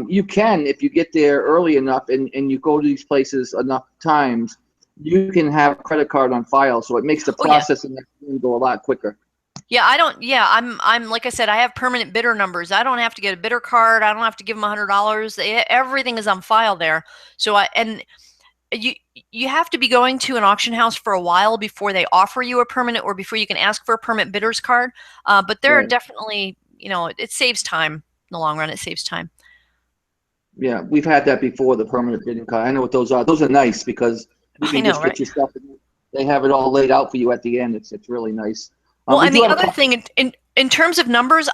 you can, if you get there early enough and you go to these places enough times, you can have a credit card on file, so it makes the Oh yeah. processing go a lot quicker. Yeah, I don't. Yeah, I'm like I said, I have permanent bidder numbers. I don't have to get a bidder card. I don't have to give them $100. Everything is on file there. So you you have to be going to an auction house for a while before they offer you a permanent, or before you can ask for a permanent bidder's card. But there are Right. definitely, it saves time in the long run. It saves time. Yeah, we've had that before, the permanent bidding card. I know what those are. Those are nice because you I can know, just right? get your stuff. They have it all laid out for you at the end. It's really nice. Well, We and do the have a other couple. thing in terms of numbers,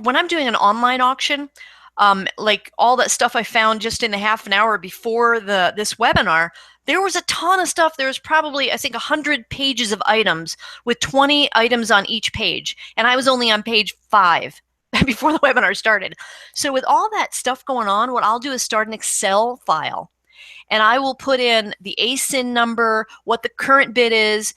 when I'm doing an online auction, like all that stuff I found just in the half an hour before this webinar, there was a ton of stuff. There was probably, I think, 100 pages of items with 20 items on each page, and I was only on page 5 before the webinar started. So with all that stuff going on, what I'll do is start an Excel file, and I will put in the ASIN number, what the current bid is,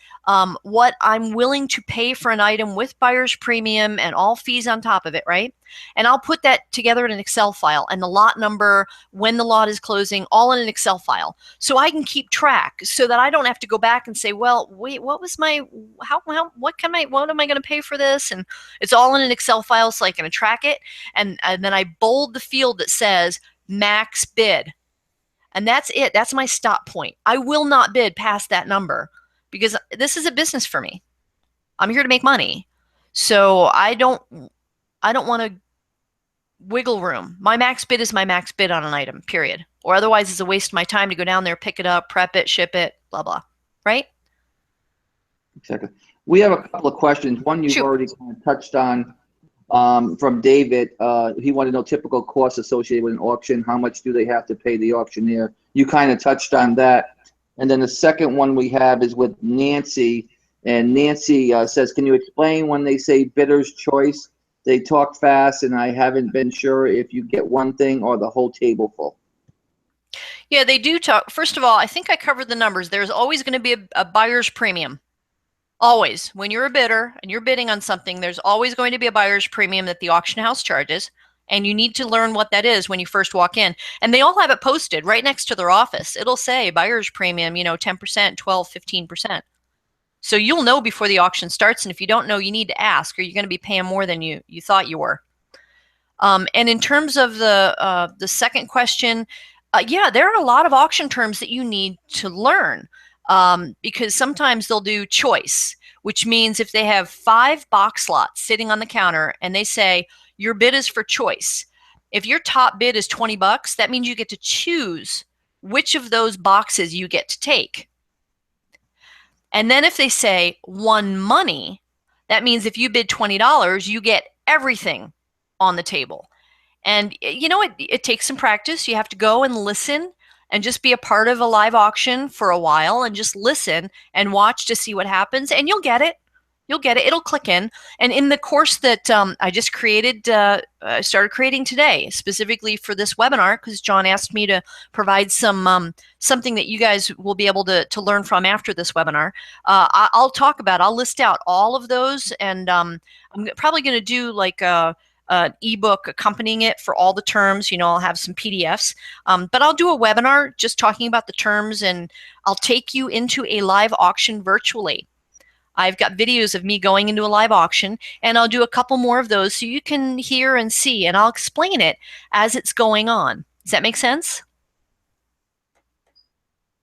what I'm willing to pay for an item with buyer's premium and all fees on top of it, right? And I'll put that together in an Excel file, and the lot number, when the lot is closing, all in an Excel file. So I can keep track so that I don't have to go back and say, well, wait, what was my, what am I going to pay for this? And it's all in an Excel file so I can track it. And then I bold the field that says max bid. And that's it. That's my stop point. I will not bid past that number because this is a business for me. I'm here to make money. So I don't want to wiggle room. My max bid is my max bid on an item, period. Or otherwise it's a waste of my time to go down there, pick it up, prep it, ship it, blah blah. Right? Exactly. We have a couple of questions. One you've Shoot. already kind of touched on from David. He wanted to know typical costs associated with an auction. How much do they have to pay the auctioneer? You kind of touched on that. And then the second one we have is with Nancy. And Nancy says, can you explain when they say bidder's choice? They talk fast, and I haven't been sure if you get one thing or the whole table full. Yeah, they do talk. First of all, I think I covered the numbers. There's always going to be a buyer's premium. Always. When you're a bidder and you're bidding on something, there's always going to be a buyer's premium that the auction house charges. And you need to learn what that is when you first walk in. And they all have it posted right next to their office. It'll say buyer's premium, 10%, 12, 15%. So you'll know before the auction starts. And if you don't know, you need to ask, or you're going to be paying more than you thought you were. And in terms of the second question, yeah, there are a lot of auction terms that you need to learn, because sometimes they'll do choice, which means if they have 5 box lots sitting on the counter and they say your bid is for choice, if your top bid is $20, that means you get to choose which of those boxes you get to take. And then if they say one money, that means if you bid $20, you get everything on the table. And it takes some practice. You have to go and listen and just be a part of a live auction for a while and just listen and watch to see what happens. And you'll get it. You'll get it. It'll click in. And in the course that I just created, I started creating today specifically for this webinar, because John asked me to provide something that you guys will be able to learn from after this webinar. I'll talk about, I'll list out all of those, and I'm probably going to do like an ebook accompanying it for all the terms. I'll have some PDFs, but I'll do a webinar just talking about the terms, and I'll take you into a live auction virtually. I've got videos of me going into a live auction, and I'll do a couple more of those so you can hear and see, and I'll explain it as it's going on. Does that make sense?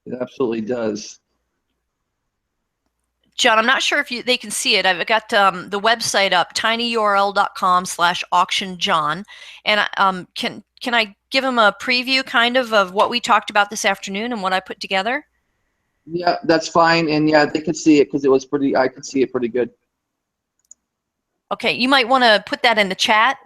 It absolutely does. John, I'm not sure if they can see it. I've got the website up, tinyurl.com/auctionjohn. And can I give them a preview kind of what we talked about this afternoon and what I put together? Yeah, that's fine. And yeah, they could see it because I could see it pretty good. Okay, you might want to put that in the chat.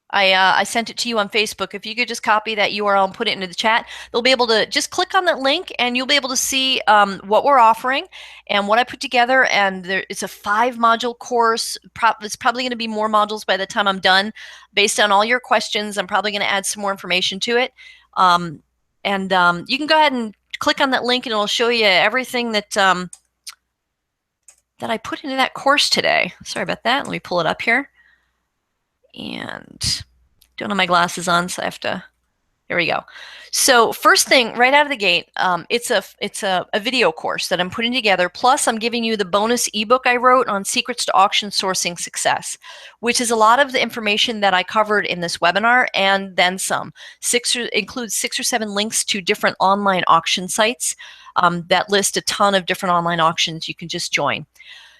I sent it to you on Facebook. If you could just copy that URL and put it into the chat, they'll be able to just click on that link, and you'll be able to see what we're offering and what I put together. And it's a 5-module course. It's probably going to be more modules by the time I'm done. Based on all your questions, I'm probably going to add some more information to it. You can go ahead and click on that link, and it'll show you everything that I put into that course today. Sorry about that. Let me pull it up here. And don't have my glasses on, so I have to. Here we go. So first thing, right out of the gate, it's a video course that I'm putting together. Plus, I'm giving you the bonus ebook I wrote on secrets to auction sourcing success, which is a lot of the information that I covered in this webinar and then some. Includes 6 or 7 links to different online auction sites that list a ton of different online auctions you can just join.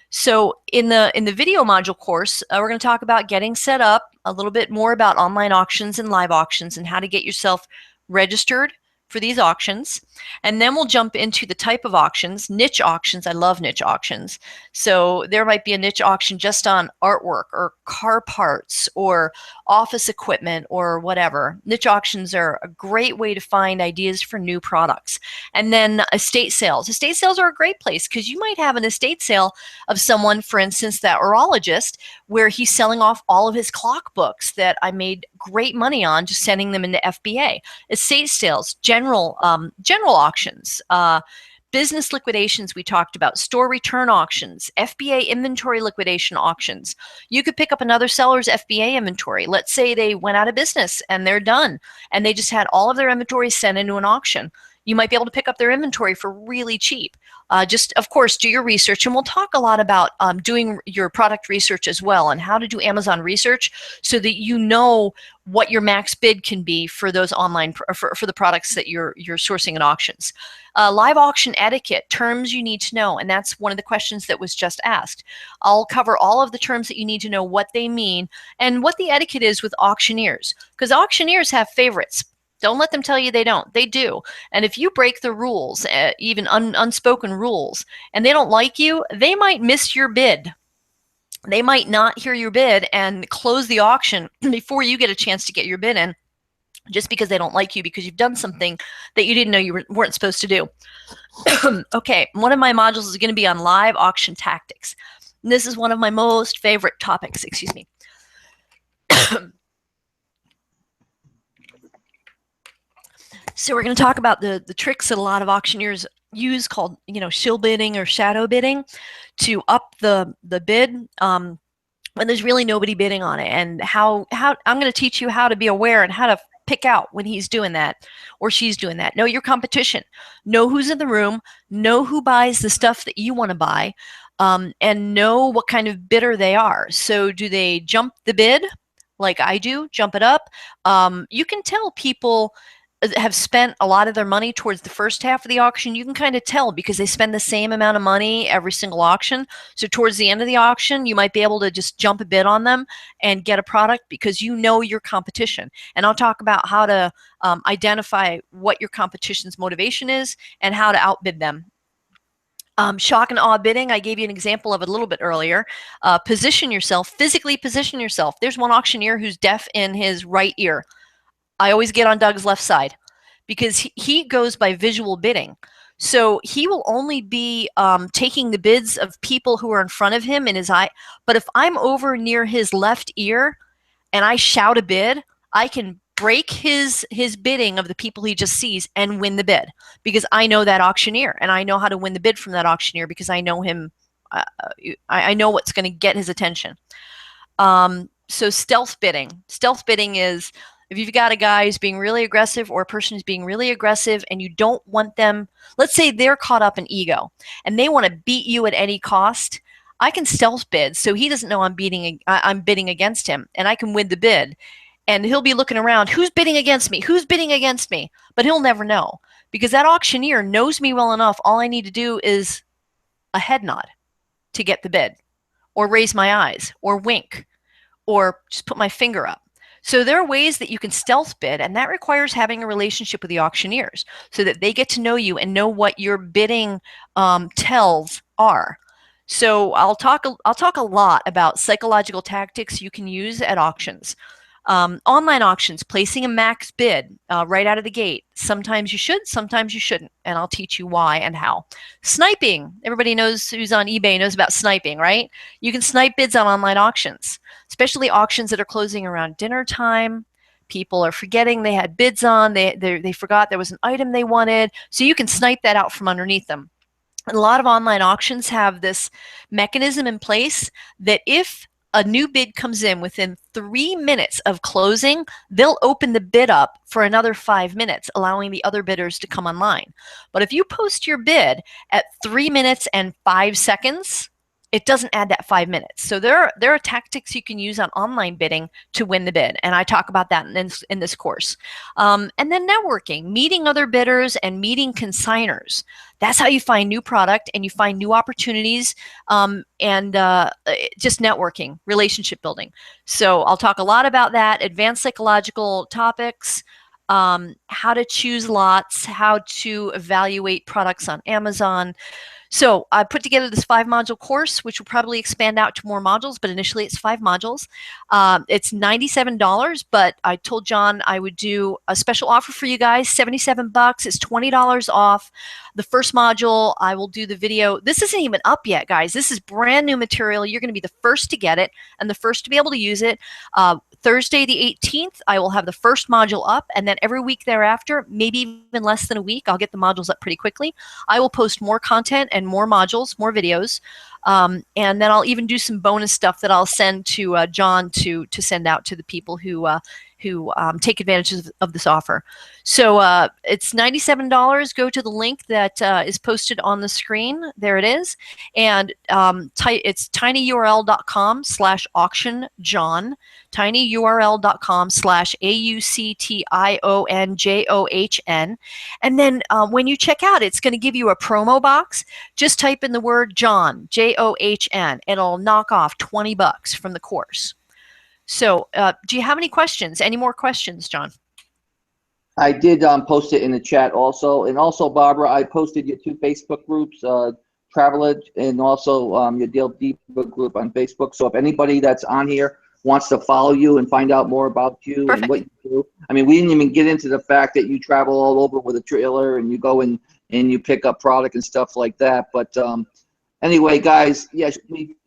So in the video module course, we're going to talk about getting set up, a little bit more about online auctions and live auctions and how to get yourself registered for these auctions. And then we'll jump into the type of auctions, niche auctions. I love niche auctions. So there might be a niche auction just on artwork or car parts or office equipment or whatever. Niche auctions are a great way to find ideas for new products. And then estate sales. Estate sales are a great place because you might have an estate sale of someone, for instance, that urologist, where he's selling off all of his clock books that I made great money on just sending them into FBA. Estate sales, general auctions, business liquidations we talked about, store return auctions, FBA inventory liquidation auctions. You could pick up another seller's FBA inventory. Let's say they went out of business and they're done and they just had all of their inventory sent into an auction. You might be able to pick up their inventory for really cheap. Just, of course, do your research. And we'll talk a lot about doing your product research as well and how to do Amazon research so that you know what your max bid can be for those online, for the products that you're sourcing in auctions. Live auction etiquette, terms you need to know. And that's one of the questions that was just asked. I'll cover all of the terms that you need to know, what they mean, and what the etiquette is with auctioneers. Because auctioneers have favorites. Don't let them tell you they don't. They do. And if you break the rules, even unspoken rules, and they don't like you, they might miss your bid. They might not hear your bid and close the auction before you get a chance to get your bid in, just because they don't like you because you've done something that you didn't know you weren't supposed to do. Okay, one of my modules is going to be on live auction tactics. And this is one of my most favorite topics, excuse me. So we're going to talk about the tricks that a lot of auctioneers use called, shill bidding or shadow bidding to up the bid when there's really nobody bidding on it, and how I'm going to teach you how to be aware and how to pick out when he's doing that or she's doing that. Know your competition. Know who's in the room. Know who buys the stuff that you want to buy, and know what kind of bidder they are. So do they jump the bid like I do, jump it up? You can tell people have spent a lot of their money towards the first half of the auction. You can kind of tell because they spend the same amount of money every single auction. So towards the end of the auction, you might be able to just jump a bid on them and get a product because you know your competition. And I'll talk about how to identify what your competition's motivation is and how to outbid them. Shock and awe bidding, I gave you an example of it a little bit earlier. Position yourself, physically position yourself. There's one auctioneer who's deaf in his right ear. I always get on Doug's left side because he goes by visual bidding. So he will only be taking the bids of people who are in front of him in his eye. But if I'm over near his left ear and I shout a bid, I can break his bidding of the people he just sees and win the bid because I know that auctioneer and I know how to win the bid from that auctioneer because I know him. I know what's going to get his attention. So stealth bidding. Stealth bidding is if you've got a guy who's being really aggressive or a person who's being really aggressive and you don't want them, let's say they're caught up in ego and they want to beat you at any cost, I can stealth bid so he doesn't know I'm bidding against him and I can win the bid. And he'll be looking around, who's bidding against me? Who's bidding against me? But he'll never know because that auctioneer knows me well enough. All I need to do is a head nod to get the bid or raise my eyes or wink or just put my finger up. So there are ways that you can stealth bid, and that requires having a relationship with the auctioneers so that they get to know you and know what your bidding tells are. So I'll talk a lot about psychological tactics you can use at auctions. Online auctions, placing a max bid right out of the gate. Sometimes you should, sometimes you shouldn't, and I'll teach you why and how. Sniping. Everybody knows who's on eBay knows about sniping, right? You can snipe bids on online auctions, especially auctions that are closing around dinner time. People are forgetting they had bids on. They forgot there was an item they wanted, so you can snipe that out from underneath them. And a lot of online auctions have this mechanism in place that if a new bid comes in within 3 minutes of closing, they'll open the bid up for another 5 minutes, allowing the other bidders to come online. But if you post your bid at 3 minutes and 5 seconds, it doesn't add that 5 minutes. So there are tactics you can use on online bidding to win the bid, and I talk about that in this course. And then networking, meeting other bidders and meeting consigners. That's how you find new product and you find new opportunities, and just networking, relationship building. So I'll talk a lot about that, advanced psychological topics, how to choose lots, how to evaluate products on Amazon. So I put together this 5 module course, which will probably expand out to more modules, but initially it's 5 modules. It's $97, but I told John I would do a special offer for you guys, $77. It's $20 off. The first module, I will do the video. This isn't even up yet, guys. This is brand new material. You're going to be the first to get it and the first to be able to use it. Thursday the 18th, I will have the first module up, and then every week thereafter, maybe even less than a week, I'll get the modules up pretty quickly. I will post more content and more modules, more videos, and then I'll even do some bonus stuff that I'll send to John to send out to the people who take advantage of this offer. So it's $97. Go to the link that is posted on the screen. There it is. And it's tinyurl.com/auctionjohn, tinyurl.com/AUCTIONJOHN. And then when you check out, it's going to give you a promo box. Just type in the word John, JOHN. It'll knock off $20 from the course. So do you have any questions? Any more questions, John? I did post it in the chat also. And also, Barbara, I posted your 2 Facebook groups, Travelage and also your Deal Diva group on Facebook. So if anybody that's on here wants to follow you and find out more about you Perfect. and what you do. I mean, we didn't even get into the fact that you travel all over with a trailer and you go and you pick up product and stuff like that. But anyway, guys, yes,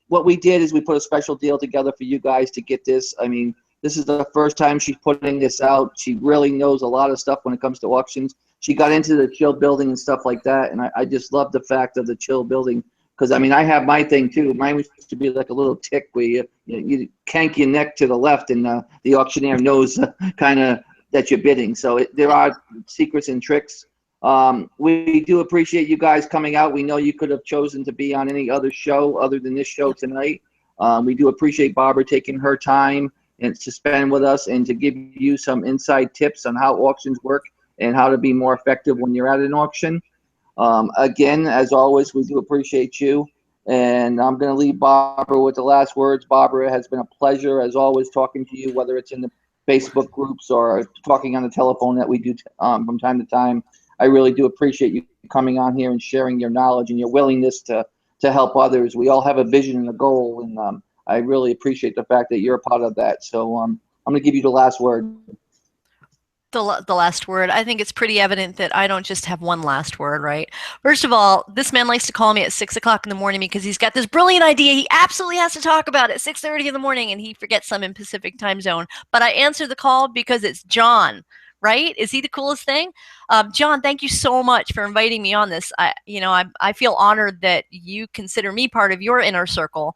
what we did is we put a special deal together for you guys to get this. I mean, this is the first time she's putting this out. She really knows a lot of stuff when it comes to auctions. She got into the chill building and stuff like that, and I just love the fact of the chill building because, I mean, I have my thing too. Mine used to be like a little tick where you cank your neck to the left and the auctioneer knows kind of that you're bidding. So there are secrets and tricks. We do appreciate you guys coming out. We know you could have chosen to be on any other show other than this show tonight. We do appreciate Barbara taking her time and to spend with us and to give you some inside tips on how auctions work and how to be more effective when you're at an auction. Again, as always, we do appreciate you. And I'm going to leave Barbara with the last words. Barbara, it has been a pleasure, as always, talking to you, whether it's in the Facebook groups or talking on the telephone that we do from time to time. I really do appreciate you coming on here and sharing your knowledge and your willingness to help others. We all have a vision and a goal, and I really appreciate the fact that you're a part of that. So I'm going to give you the last word. The last word. I think it's pretty evident that I don't just have one last word, right? First of all, this man likes to call me at 6 o'clock in the morning because he's got this brilliant idea he absolutely has to talk about at 6:30 in the morning, and he forgets I'm in Pacific time zone. But I answer the call because it's John, right? Is he the coolest thing? John, thank you so much for inviting me on this. I feel honored that you consider me part of your inner circle.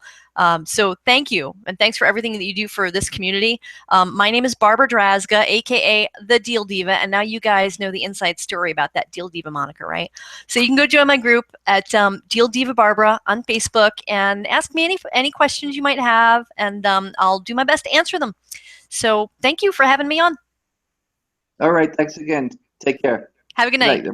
So thank you, and thanks for everything that you do for this community. My name is Barbara Drazga, aka the Deal Diva, and now you guys know the inside story about that Deal Diva moniker, right? So you can go join my group at Deal Diva Barbara on Facebook and ask me any questions you might have, and I'll do my best to answer them. So thank you for having me on. All right. Thanks again. Take care. Have a good night.